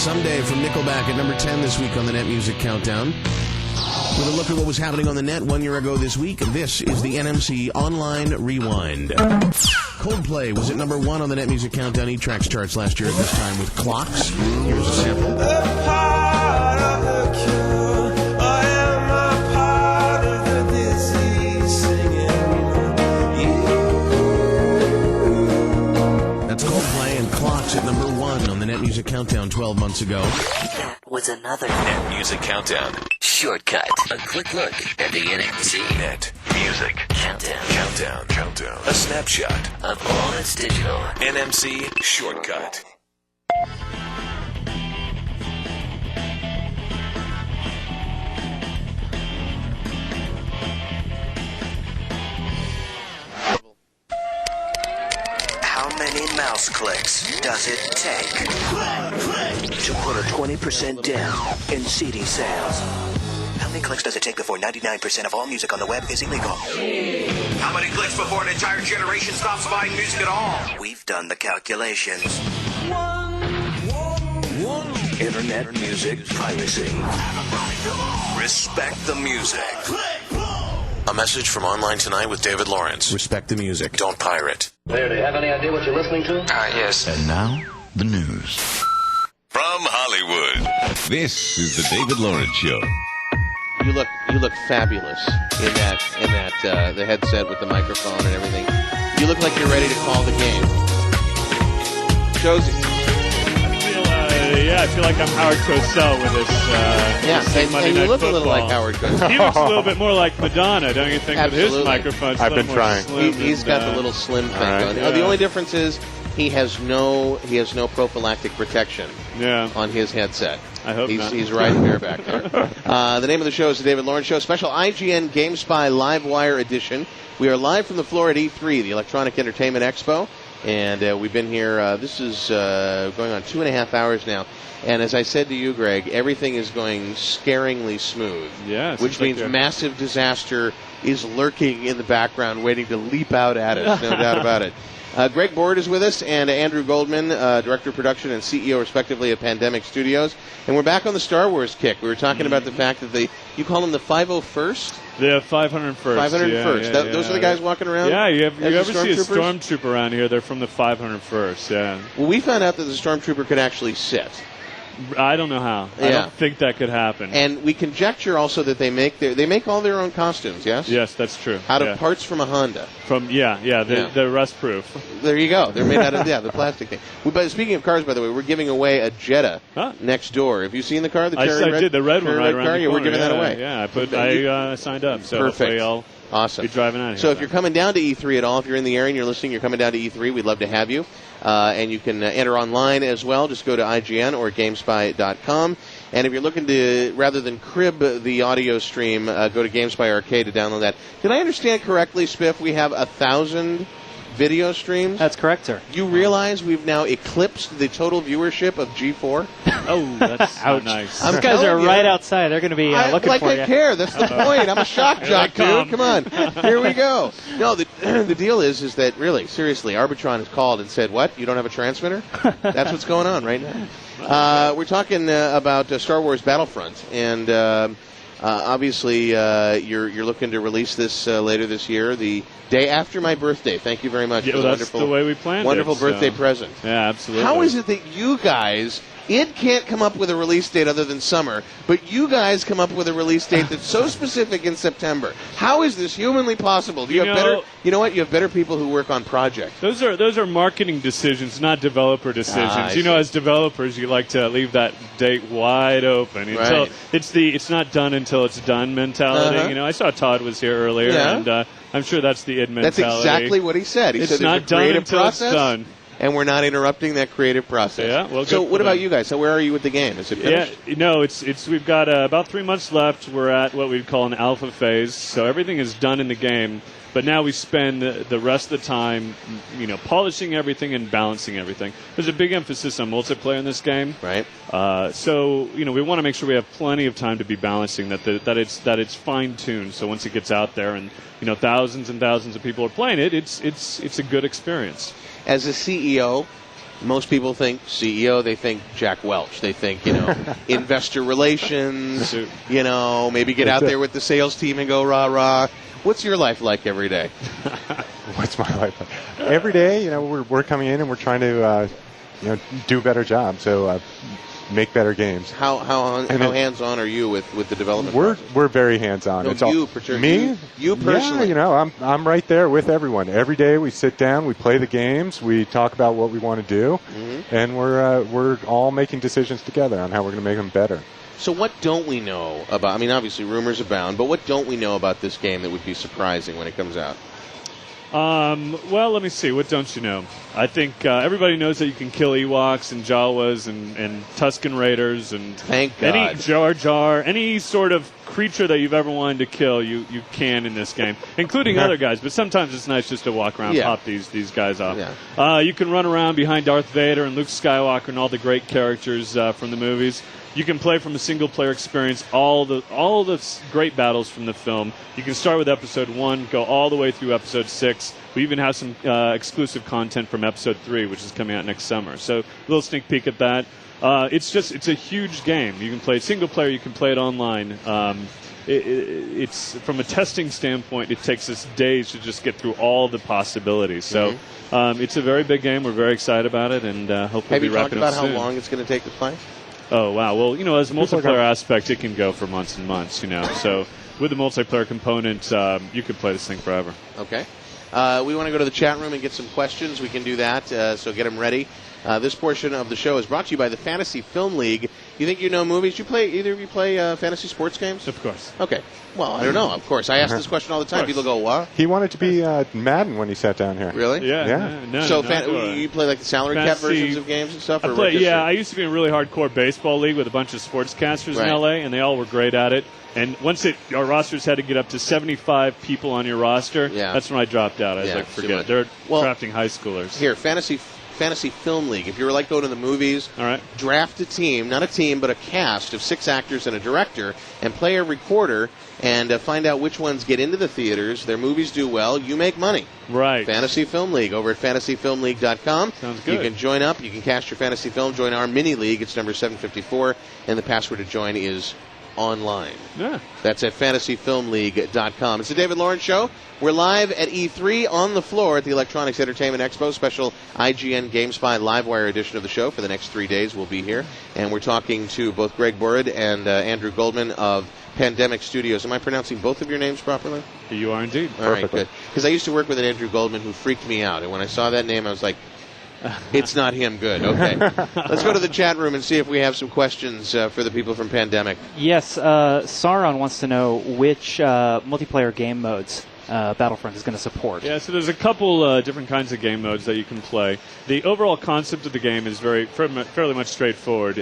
Someday from Nickelback at number 10 this week on the Net Music Countdown. With a look at what was happening on the net 1 year ago this week, this is the NMC Online Rewind. Coldplay was at number 1 on the Net Music Countdown E-Tracks charts last year at this time with Clocks. Here's a sample. That's Coldplay and Clocks at number 1 on the Net Music Countdown 12 months ago. That was another Net Music Countdown. Shortcut. A quick look at the NMC Net Music Countdown. A snapshot of all that's digital. NMC Shortcut. How many mouse clicks does it take to put a 20% down in CD sales? How many clicks does it take before 99% of all music on the web is illegal? How many clicks before an entire generation stops buying music at all? We've done the calculations. Internet music piracy. Respect the music. A message from Online Tonight with David Lawrence. Respect the music. Don't pirate. There, do you have any idea what you're listening to? Yes. And now, the news. From Hollywood, this is the David Lawrence Show. You look fabulous in that the headset with the microphone and everything. You look like you're ready to call the game. Josie. I feel like I'm Howard Cosell with this. And you look a little like Howard Cosell. He looks a little bit more like Madonna, don't you think? Absolutely. With his microphone, I've been trying. He's got the little slim thing going. Yeah. The only difference is he has no prophylactic protection on his headset. I hope not. He's right bareback there. The name of the show is The David Lawrence Show, special IGN GameSpy LiveWire edition. We are live from the floor at E3, the Electronic Entertainment Expo, and we've been here, this is going on 2.5 hours now. And as I said to you, Greg, everything is going scaringly smooth. Yeah, which means massive disaster is lurking in the background, waiting to leap out at us, no doubt about it. Greg Board is with us, and Andrew Goldman, Director of Production and CEO, respectively, of Pandemic Studios. And we're back on the Star Wars kick. We were talking about the fact that you call them the 501st? The 501st. 501st. Those are the guys walking around? Yeah, you ever see a stormtrooper around here? They're from the 501st, yeah. Well, we found out that the stormtrooper could actually sit. I don't know how. I don't think that could happen. And we conjecture also that they make all their own costumes, yes? Yes, that's true. Out of parts from a Honda. They're rust-proof. There you go. They're made out of the plastic thing. But speaking of cars, by the way, we're giving away a Jetta next door. Have you seen the car? I did. The red one right around the corner. We're giving that away. Yeah, I signed up. So perfect. Hopefully Awesome. Be driving out here. So if you're coming down to E3 at all, if you're in the area and you're listening, you're coming down to E3, we'd love to have you. And you can enter online as well. Just go to IGN or GameSpy.com. And if you're looking to, rather than crib the audio stream, go to GameSpy Arcade to download that. Did I understand correctly, Spiff, we have 1,000 video streams? That's correct, sir. You realize we've now eclipsed the total viewership of G4? Oh, that's not nice. These guys are right outside. They're going to be looking for you. I care. That's the point. I'm a shock jock, dude. Come on. Here we go. No, the deal is that, really, seriously, Arbitron has called and said, what? You don't have a transmitter? That's what's going on right now. We're talking about Star Wars Battlefront, and obviously you're looking to release this later this year, the day after my birthday. Thank you very much. Yeah, that's the way we planned wonderful birthday present. Yeah, absolutely. How is it that you guys... It can't come up with a release date other than summer, but you guys come up with a release date that's so specific in September. How is this humanly possible? Do you have better? You know what? You have better people who work on projects. Those are marketing decisions, not developer decisions. As developers, you like to leave that date wide open until it's not done until it's done mentality. I saw Todd was here earlier, and I'm sure that's the id mentality. That's exactly what he said. He said it's not done until it's done. And we're not interrupting that creative process. Yeah, well, so what about you guys? So where are you with the game? Is it finished? Yeah, no, it's we've got about 3 months left. We're at what we'd call an alpha phase. So everything is done in the game, but now we spend the rest of the time, polishing everything and balancing everything. There's a big emphasis on multiplayer in this game. Right. So we want to make sure we have plenty of time to be balancing that it's fine-tuned. So once it gets out there and thousands and thousands of people are playing it, it's a good experience. As a CEO, Most people think CEO, they think Jack Welch. They think, investor relations, maybe get out there with the sales team and go rah-rah. What's your life like every day? What's my life like? Every day, we're coming in and we're trying to, do a better job. So make better games. How hands-on are you with the development process? We're very hands-on. No, it's all, me? You personally? Yeah, I'm right there with everyone. Every day we sit down, we play the games, we talk about what we want to do, and we're all making decisions together on how we're going to make them better. So what don't we know about, obviously rumors abound, but what don't we know about this game that would be surprising when it comes out? Well, let me see. What don't you know? I think everybody knows that you can kill Ewoks and Jawas and Tusken Raiders and Thank God. any Jar Jar, any sort of creature that you've ever wanted to kill, you can in this game, including other guys. But sometimes it's nice just to walk around, pop these guys off. Yeah. You can run around behind Darth Vader and Luke Skywalker and all the great characters from the movies. You can play from a single-player experience all the great battles from the film. You can start with Episode 1, go all the way through Episode 6. We even have some exclusive content from Episode 3, which is coming out next summer. So a little sneak peek at that. It's a huge game. You can play single-player. You can play it online. It's from a testing standpoint, it takes us days to just get through all the possibilities. So it's a very big game. We're very excited about it, and hopefully we'll be wrapping up soon. Have you talked about how long it's going to take to play? Oh, wow. Well, as a multiplayer aspect, it can go for months and months, So with the multiplayer component, you could play this thing forever. Okay. We want to go to the chat room and get some questions. We can do that, so get them ready. This portion of the show is brought to you by the Fantasy Film League. You think you know movies? Either of you play fantasy sports games? Of course. Okay. Well, I don't know. Of course. I ask this question all the time. People go, what? He wanted to be Madden when he sat down here. Really? Yeah. No, so you play like the salary cap versions of games and stuff? I used to be in a really hardcore baseball league with a bunch of sportscasters in L.A., and they all were great at it. And once our rosters had to get up to 75 people on your roster, that's when I dropped out. I was like, forget it. They're drafting high schoolers. Here, Fantasy Film League. If you were like going to the movies, draft a team, not a team, but a cast of 6 actors and a director, and play a recorder and find out which ones get into the theaters. Their movies do well. You make money. Right. Fantasy Film League over at fantasyfilmleague.com. Sounds good. You can join up. You can cast your fantasy film. Join our mini league. It's number 754, and the password to join is online. Yeah. That's at fantasyfilmleague.com. It's the David Lawrence Show. We're live at E3 on the floor at the Electronics Entertainment Expo. Special IGN GameSpy LiveWire edition of the show for the next 3 days. We'll be here. And we're talking to both Greg Burrid and Andrew Goldman of Pandemic Studios. Am I pronouncing both of your names properly? You are indeed. All right, good. Because I used to work with an Andrew Goldman who freaked me out. And when I saw that name, I was like, it's not him. Good. Okay. Let's go to the chat room and see if we have some questions for the people from Pandemic. Yes. Sauron wants to know which multiplayer game modes Battlefront is going to support. Yeah, so there's a couple different kinds of game modes that you can play. The overall concept of the game is fairly much straightforward.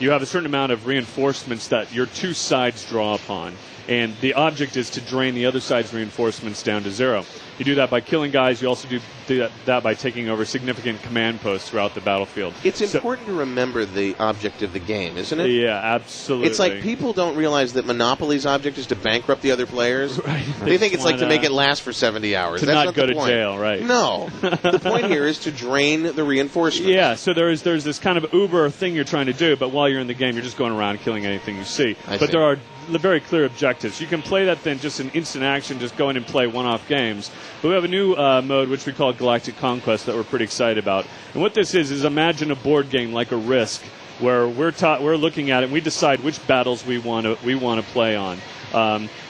You have a certain amount of reinforcements that your two sides draw upon, and the object is to drain the other side's reinforcements down to 0. You do that by killing guys. You also do that by taking over significant command posts throughout the battlefield. It's important to remember the object of the game, isn't it? Yeah, absolutely. It's like people don't realize that Monopoly's object is to bankrupt the other players. Right. They think it's like to make it last for 70 hours. To That's not go the to point. jail, right? No. The point here is to drain the reinforcements. Yeah, so there's this kind of Uber thing you're trying to do, but while you're in the game, you're just going around killing anything you see. But there are very clear objectives. You can play that then just in instant action, just go in and play one-off games. But we have a new mode, which we call Galactic Conquest, that we're pretty excited about. And what this is imagine a board game like a Risk, where we're looking at it and we decide which battles we want to play on.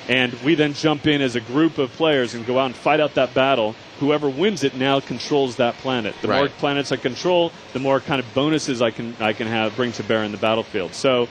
And we then jump in as a group of players and go out and fight out that battle. Whoever wins it now controls that planet. The more planets I control, the more kind of bonuses I can bring to bear in the battlefield. So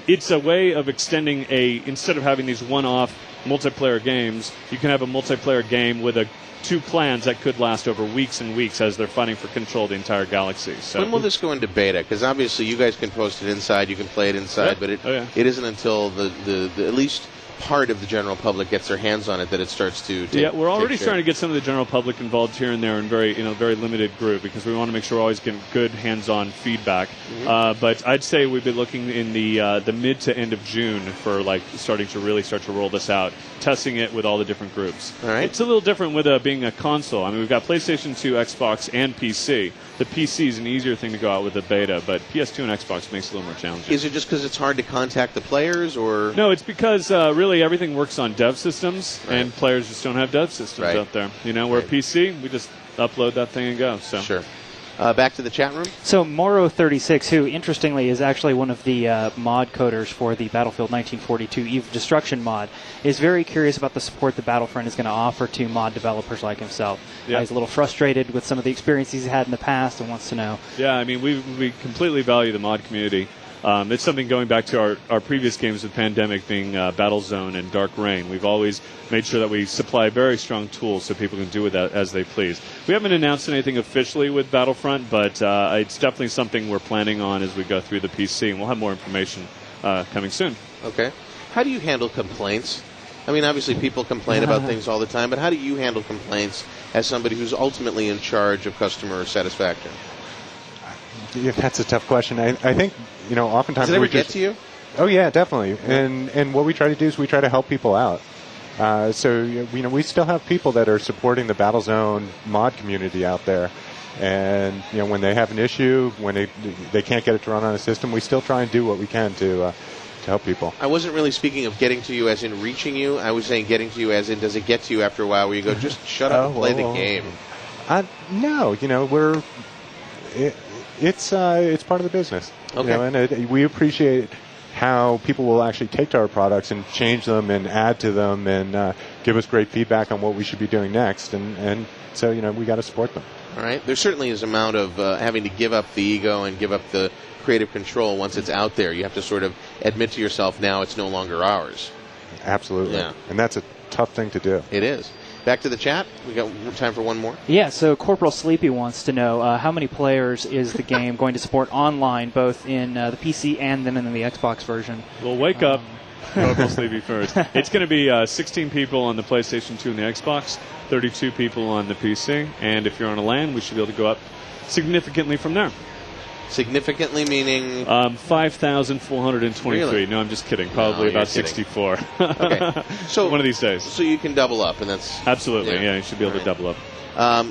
it's a way of extending instead of having these one-off multiplayer games, you can have a multiplayer game with two clans that could last over weeks and weeks as they're fighting for control of the entire galaxy. So when will this go into beta? Because obviously you guys can post it inside, you can play it inside, but it isn't until the at least part of the general public gets their hands on it that it starts to take, Yeah, we're already take shape. starting to get some of the general public involved here and there in very limited group, because we want to make sure we're always getting good hands-on feedback. But I'd say we've been looking in the mid to end of June for starting to roll this out, testing it with all the different groups. All right. It's a little different with being a console. I mean, we've got PlayStation 2, Xbox, and PC. The PC is an easier thing to go out with the beta, but PS2 and Xbox makes it a little more challenging. Is it just because it's hard to contact the players, or no? It's because really everything works on dev systems, and players just don't have dev systems out there. We're a PC, we just upload that thing and go. So sure. Back to the chat room. So Moro36, who interestingly is actually one of the mod coders for the Battlefield 1942 Eve of Destruction mod, is very curious about the support that Battlefront is going to offer to mod developers like himself. Yeah. He's a little frustrated with some of the experience he's had in the past and wants to know. Yeah, I mean, we completely value the mod community. It's something going back to our previous games with Pandemic being Battlezone and Dark Reign. We've always made sure that we supply very strong tools so people can do with that as they please. We haven't announced anything officially with Battlefront, but it's definitely something we're planning on as we go through the PC, and we'll have more information coming soon. Okay. How do you handle complaints? I mean, obviously people complain about things all the time, but how do you handle complaints as somebody who's ultimately in charge of customer satisfaction? Yeah, that's a tough question. I think, oftentimes Does it ever get to you? Oh, yeah, definitely. And what we try to do is we try to help people out. So, we still have people that are supporting the Battlezone mod community out there. And, when they have an issue, when they can't get it to run on a system, we still try and do what we can to help people. I wasn't really speaking of getting to you as in reaching you. I was saying getting to you as in, does it get to you after a while where you go, just shut up and play the game? No, it's part of the business. Okay. And we appreciate how people will actually take to our products and change them and add to them and give us great feedback on what we should be doing next. And so, we got to support them. All right. There certainly is an amount of having to give up the ego and give up the creative control once it's out there. You have to sort of admit to yourself now it's no longer ours. Absolutely. Yeah. And that's a tough thing to do. It is. Back to the chat. We got time for one more. Yeah, so Corporal Sleepy wants to know how many players is the game going to support online, both in the PC and then in the Xbox version? Well, wake up, Corporal Sleepy first. It's going to be 16 people on the PlayStation 2 and the Xbox, 32 people on the PC, and if you're on a LAN, we should be able to go up significantly from there. Significantly meaning? 5,423. Really? No, I'm just kidding. Probably about 64. Okay. So one of these days. So you can double up, and that's... Absolutely, yeah you should be able to double up.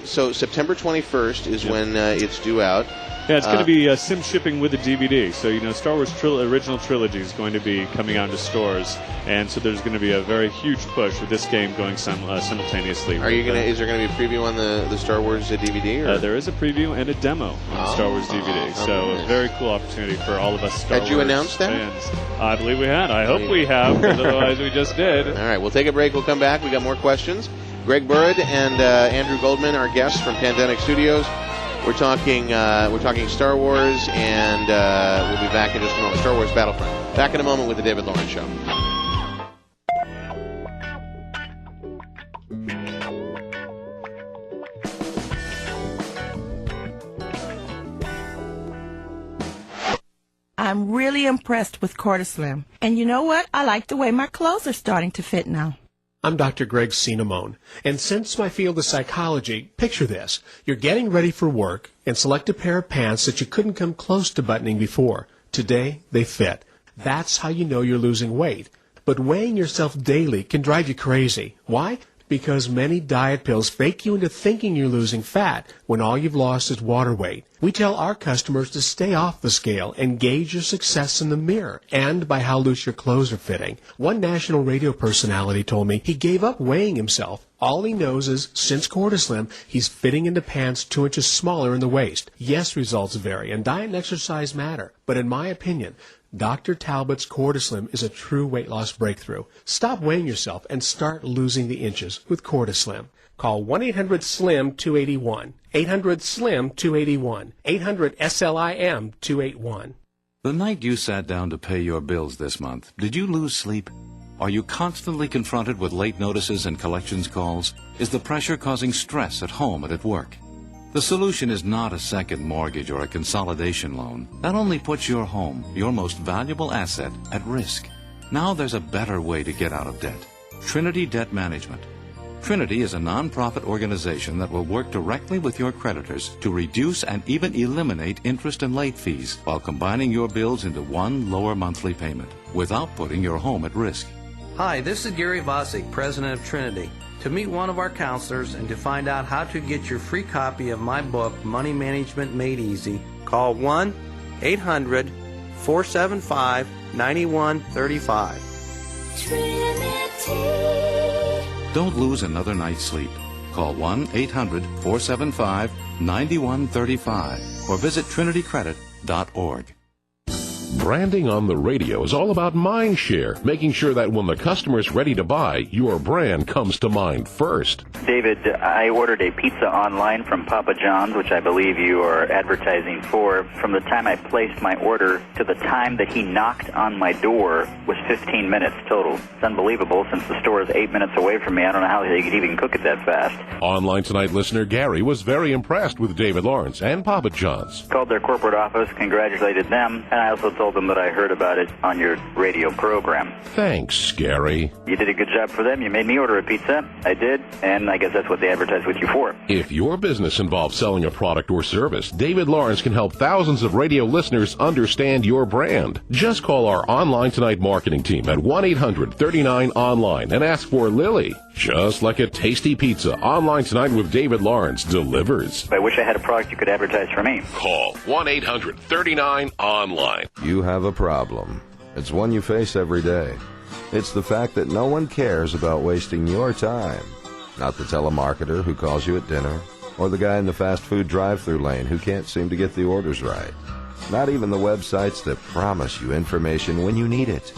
So September 21st is when it's due out. Yeah, it's going to be sim shipping with a DVD. So, Star Wars original trilogy is going to be coming out into stores, and so there's going to be a very huge push with this game going simultaneously. Is there going to be a preview on the Star Wars DVD? Or? There is a preview and a demo on Star Wars DVD. So a very cool opportunity for all of us Star Wars Had you announced that? fans. I believe we had. I hope we have, because otherwise we just did. All right, we'll take a break. We'll come back. We got more questions. Greg Burd and Andrew Goldman, our guests from Pandemic Studios. We're talking Star Wars, and we'll be back in just a moment. Star Wars Battlefront. Back in a moment with the David Lawrence Show. I'm really impressed with Cortislim. And you know what? I like the way my clothes are starting to fit now. I'm Dr. Greg Cinnamone, and since my field is psychology, picture this. You're getting ready for work and select a pair of pants that you couldn't come close to buttoning before. Today, they fit. That's how you know you're losing weight. But weighing yourself daily can drive you crazy. Why? Because many diet pills fake you into thinking you're losing fat when all you've lost is water weight. We tell our customers to stay off the scale and gauge your success in the mirror and by how loose your clothes are fitting. One national radio personality told me he gave up weighing himself. All he knows is, since Cortislim, he's fitting into pants 2 inches smaller in the waist. Yes, results vary, and diet and exercise matter. But in my opinion, Dr. Talbot's Cortislim is a true weight loss breakthrough. Stop weighing yourself and start losing the inches with Cortislim. Call 1-800-SLIM-281. 800-SLIM-281. 800-SLIM-281. The night you sat down to pay your bills this month, did you lose sleep? Are you constantly confronted with late notices and collections calls? Is the pressure causing stress at home and at work? The solution is not a second mortgage or a consolidation loan. That only puts your home, your most valuable asset, at risk. Now there's a better way to get out of debt. Trinity Debt Management. Trinity is a non-profit organization that will work directly with your creditors to reduce and even eliminate interest and late fees while combining your bills into one lower monthly payment without putting your home at risk. Hi, this is Gary Vosik, president of Trinity. To meet one of our counselors and to find out how to get your free copy of my book, Money Management Made Easy, call 1-800-475-9135. Don't lose another night's sleep. Call 1-800-475-9135 or visit trinitycredit.org. Branding on the radio is all about mind share, making sure that when the customer is ready to buy, your brand comes to mind first. David, I ordered a pizza online from Papa John's, which I believe you are advertising for. From the time I placed my order to the time that he knocked on my door was 15 minutes total. It's unbelievable since the store is 8 minutes away from me. I don't know how they could even cook it that fast. Online Tonight listener Gary was very impressed with David Lawrence and Papa John's. Called their corporate office, congratulated them, and I also told them that I heard about it on your radio program. Thanks, Gary. You did a good job for them. You made me order a pizza. I did, and I guess that's what they advertised with you for. If your business involves selling a product or service, David Lawrence can help thousands of radio listeners understand your brand. Just call our Online Tonight marketing team at 1-800-39-ONLINE and ask for Lily. Just like a tasty pizza, Online Tonight with David Lawrence delivers. I wish I had a product you could advertise for me. Call 1-800-39-ONLINE. You have a problem. It's one you face every day. It's the fact that no one cares about wasting your time. Not the telemarketer who calls you at dinner, or the guy in the fast food drive-thru lane who can't seem to get the orders right. Not even the websites that promise you information when you need it.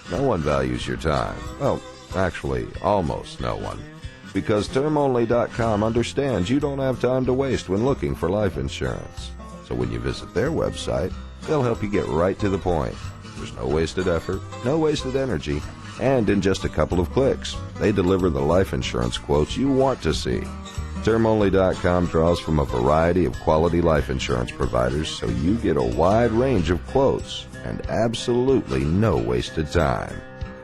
No one values your time. Well, actually, almost no one. Because TermOnly.com understands you don't have time to waste when looking for life insurance. So when you visit their website, they'll help you get right to the point. There's no wasted effort, no wasted energy, and in just a couple of clicks, they deliver the life insurance quotes you want to see. TermOnly.com draws from a variety of quality life insurance providers, so you get a wide range of quotes and absolutely no wasted time.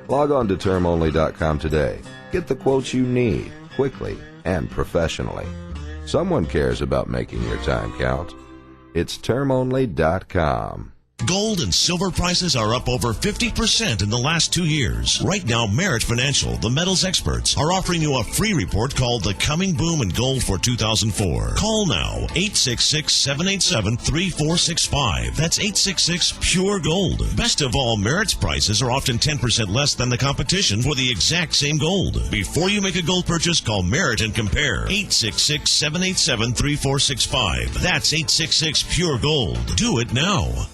Log on to TermOnly.com today. Get the quotes you need, quickly and professionally. Someone cares about making your time count. It's TermOnly.com. Gold and silver prices are up over 50% in the last 2 years. Right now, Merit Financial, the metals experts, are offering you a free report called The Coming Boom in Gold for 2004. Call now, 866-787-3465. That's 866-PURE-GOLD. Best of all, Merit's prices are often 10% less than the competition for the exact same gold. Before you make a gold purchase, call Merit and compare. 866-787-3465. That's 866-PURE-GOLD. Do it now.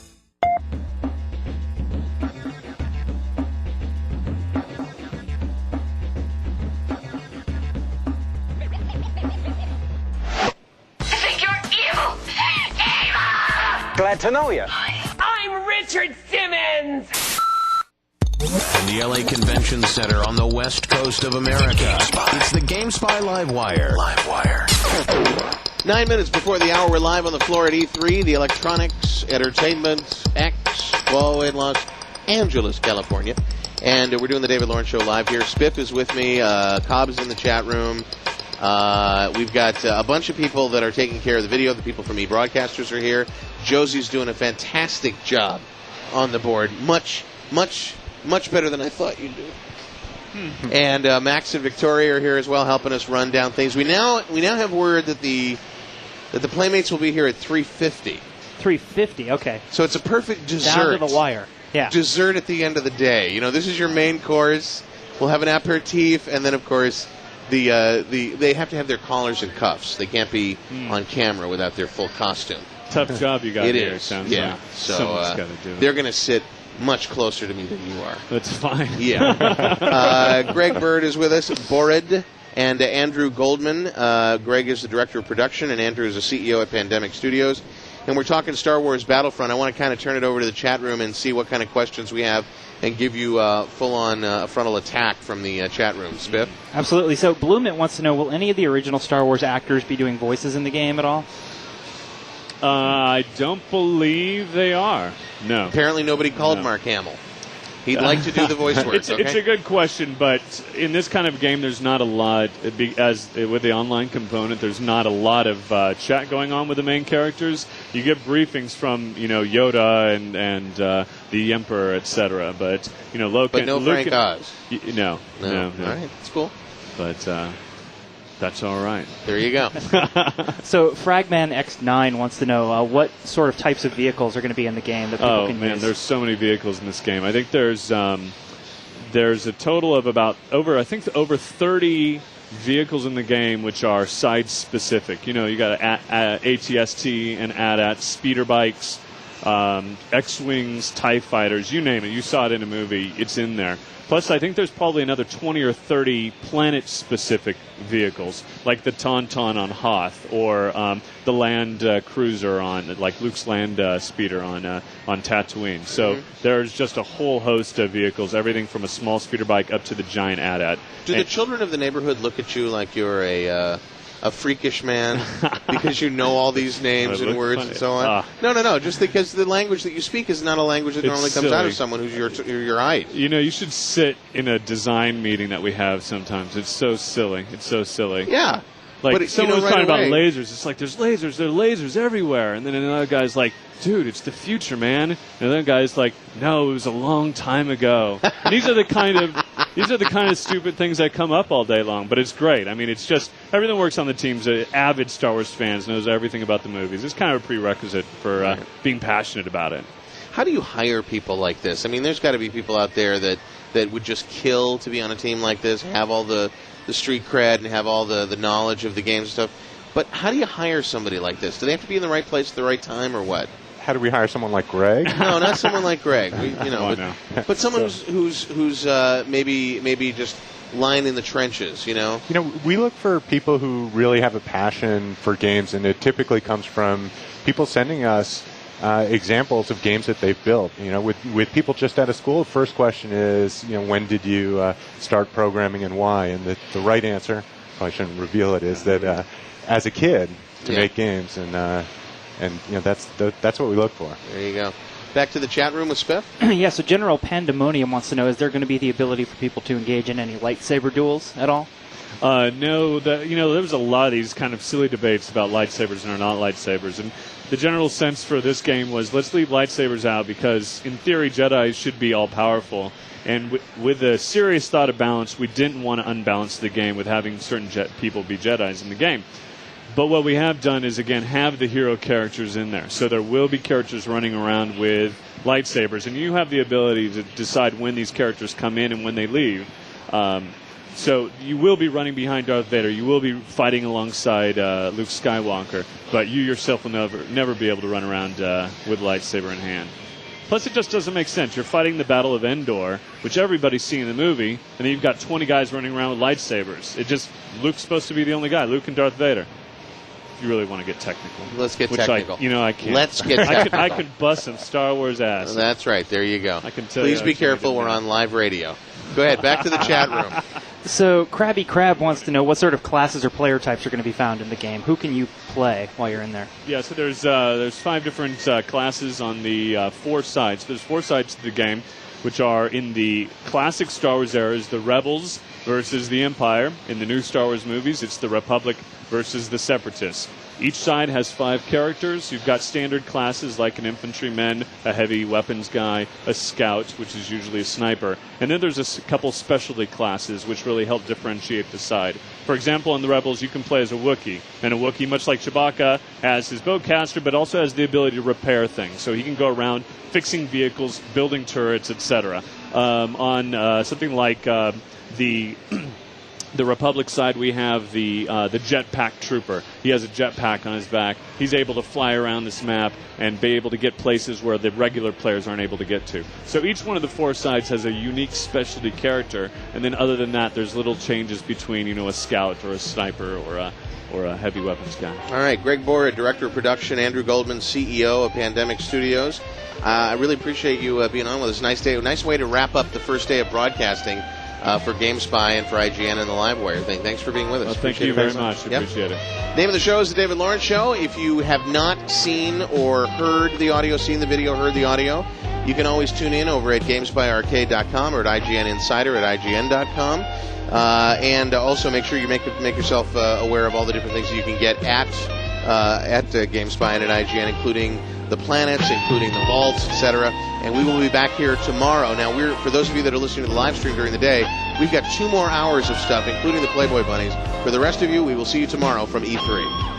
Glad to know you. I'm Richard Simmons! From the LA Convention Center on the west coast of America, it's the GameSpy LiveWire. LiveWire. 9 minutes before the hour, we're live on the floor at E3, the Electronics Entertainment Expo in Los Angeles, California. And we're doing the David Lawrence Show live here. Spiff is with me. Cobb is in the chat room. We've got a bunch of people that are taking care of the video. The people from eBroadcasters are here. Josie's doing a fantastic job on the board. Much better than I thought you'd do. And Max and Victoria are here as well, helping us run down things. We now have word that the Playmates will be here at 3:50. 3:50, okay. So it's a perfect dessert. Down to the wire. Yeah. Dessert at the end of the day. You know, this is your main course. We'll have an aperitif, and then of course they have to have their collars and cuffs. They can't be on camera without their full costume. Tough job you got it here. Is. Sounds yeah. like So someone's got to do it. They're going to sit much closer to me than you are. That's fine. Yeah. Greg Bird is with us, Borid, and Andrew Goldman. Greg is the director of production, and Andrew is the CEO at Pandemic Studios. And we're talking Star Wars Battlefront. I want to kind of turn it over to the chat room and see what kind of questions we have and give you a full-on frontal attack from the chat room. Spiff? Absolutely. So Bloomit wants to know, will any of the original Star Wars actors be doing voices in the game at all? I don't believe they are. No. Apparently nobody called Mark Hamill. He'd like to do the voice work. It's a good question, but in this kind of game, there's not a lot. As with the online component, there's not a lot of chat going on with the main characters. You get briefings from Yoda and the Emperor, etc. But Luke. But no Frank Oz. No. All right, that's cool. But that's all right. There you go. So Fragman X9 wants to know what sort of types of vehicles are going to be in the game that people can use. There's so many vehicles in this game. I think there's a total of over 30 vehicles in the game which are side specific. You got ATST and AT-AT, speeder bikes, X-Wings, TIE fighters, you name it. You saw it in a movie. It's in there. Plus, I think there's probably another 20 or 30 planet-specific vehicles, like the Tauntaun on Hoth, or the Land Cruiser like Luke's Land Speeder on Tatooine. So there's just a whole host of vehicles, everything from a small speeder bike up to the giant AT-AT. Do the children of the neighborhood look at you like you're a freakish man because you know all these names and words and so on? No. Just because the language that you speak is not a language that normally comes out of someone who's your height. You should sit in a design meeting that we have sometimes. It's so silly. Yeah. Like, someone was talking about lasers. It's like, there's lasers everywhere. And then another guy's like, dude, it's the future, man. And another guy's like, no, it was a long time ago. And these are the kind of stupid things that come up all day long. But it's great. I mean, it's just, everything works on the team's avid Star Wars fans, knows everything about the movies. It's kind of a prerequisite for being passionate about it. How do you hire people like this? I mean, there's got to be people out there that would just kill to be on a team like this, have all the street cred and have all the knowledge of the games and stuff. But how do you hire somebody like this? Do they have to be in the right place at the right time, or what? How do we hire someone like Greg? No, not someone like Greg. But someone who's maybe just lying in the trenches. We look for people who really have a passion for games, and it typically comes from people sending us examples of games that they've built. With people just out of school, the first question is, when did you start programming and why? And the right answer, I shouldn't reveal it, is that as a kid to make games, and that's what we look for. There you go. Back to the chat room with Spiff. Yeah. So General Pandemonium wants to know: is there going to be the ability for people to engage in any lightsaber duels at all? No. There was a lot of these kind of silly debates about lightsabers and are not lightsabers, and the general sense for this game was, let's leave lightsabers out because, in theory, Jedi should be all-powerful. And with a serious thought of balance, we didn't want to unbalance the game with having certain people be Jedis in the game. But what we have done is, again, have the hero characters in there. So there will be characters running around with lightsabers, and you have the ability to decide when these characters come in and when they leave. So you will be running behind Darth Vader. You will be fighting alongside Luke Skywalker, but you yourself will never be able to run around with lightsaber in hand. Plus, it just doesn't make sense. You're fighting the Battle of Endor, which everybody's seen in the movie, and then you've got 20 guys running around with lightsabers. Luke's supposed to be the only guy, Luke and Darth Vader. If you really want to get technical. Let's get technical. I can't. Let's get technical. I can bust some Star Wars ass. That's right. There you go. I can tell Please be careful. We're on live radio. Go ahead. Back to the chat room. So Krabby Crab wants to know what sort of classes or player types are going to be found in the game. Who can you play while you're in there? Yeah, so there's 5 different classes on the 4 sides. There's 4 sides to the game, which are in the classic Star Wars eras, the Rebels versus the Empire. In the new Star Wars movies, it's the Republic versus the Separatists. Each side has 5 characters. You've got standard classes like an infantryman, a heavy weapons guy, a scout, which is usually a sniper. And then there's a couple specialty classes which really help differentiate the side. For example, in the Rebels, you can play as a Wookiee. And a Wookiee, much like Chewbacca, has his bowcaster, but also has the ability to repair things. So he can go around fixing vehicles, building turrets, etc. On something like the Republic side, we have the jetpack trooper. He has a jetpack on his back. He's able to fly around this map and be able to get places where the regular players aren't able to get to. So each one of the 4 sides has a unique specialty character, and then other than that, there's little changes between a scout or a sniper or a heavy weapons guy. All right, Greg Bora, Director of Production, Andrew Goldman, CEO of Pandemic Studios. I really appreciate you being on with us. Nice way to wrap up the first day of broadcasting for GameSpy and for IGN and the LiveWire thing. Thanks for being with us. Well, thank you very much. Appreciate it. Name of the show is The David Lawrence Show. If you have not seen or heard the audio, seen the video, heard the audio, You can always tune in over at GamesByArcade.com or at IGN Insider at IGN.com. And also make sure you make yourself aware of all the different things that you can get at GameSpy and at IGN, including the planets, including the vaults, etc. And we will be back here tomorrow. Now, for those of you that are listening to the live stream during the day, we've got 2 more hours of stuff, including the Playboy Bunnies. For the rest of you, we will see you tomorrow from E3.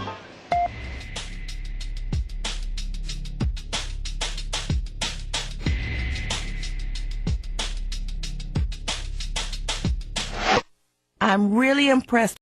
I'm really impressed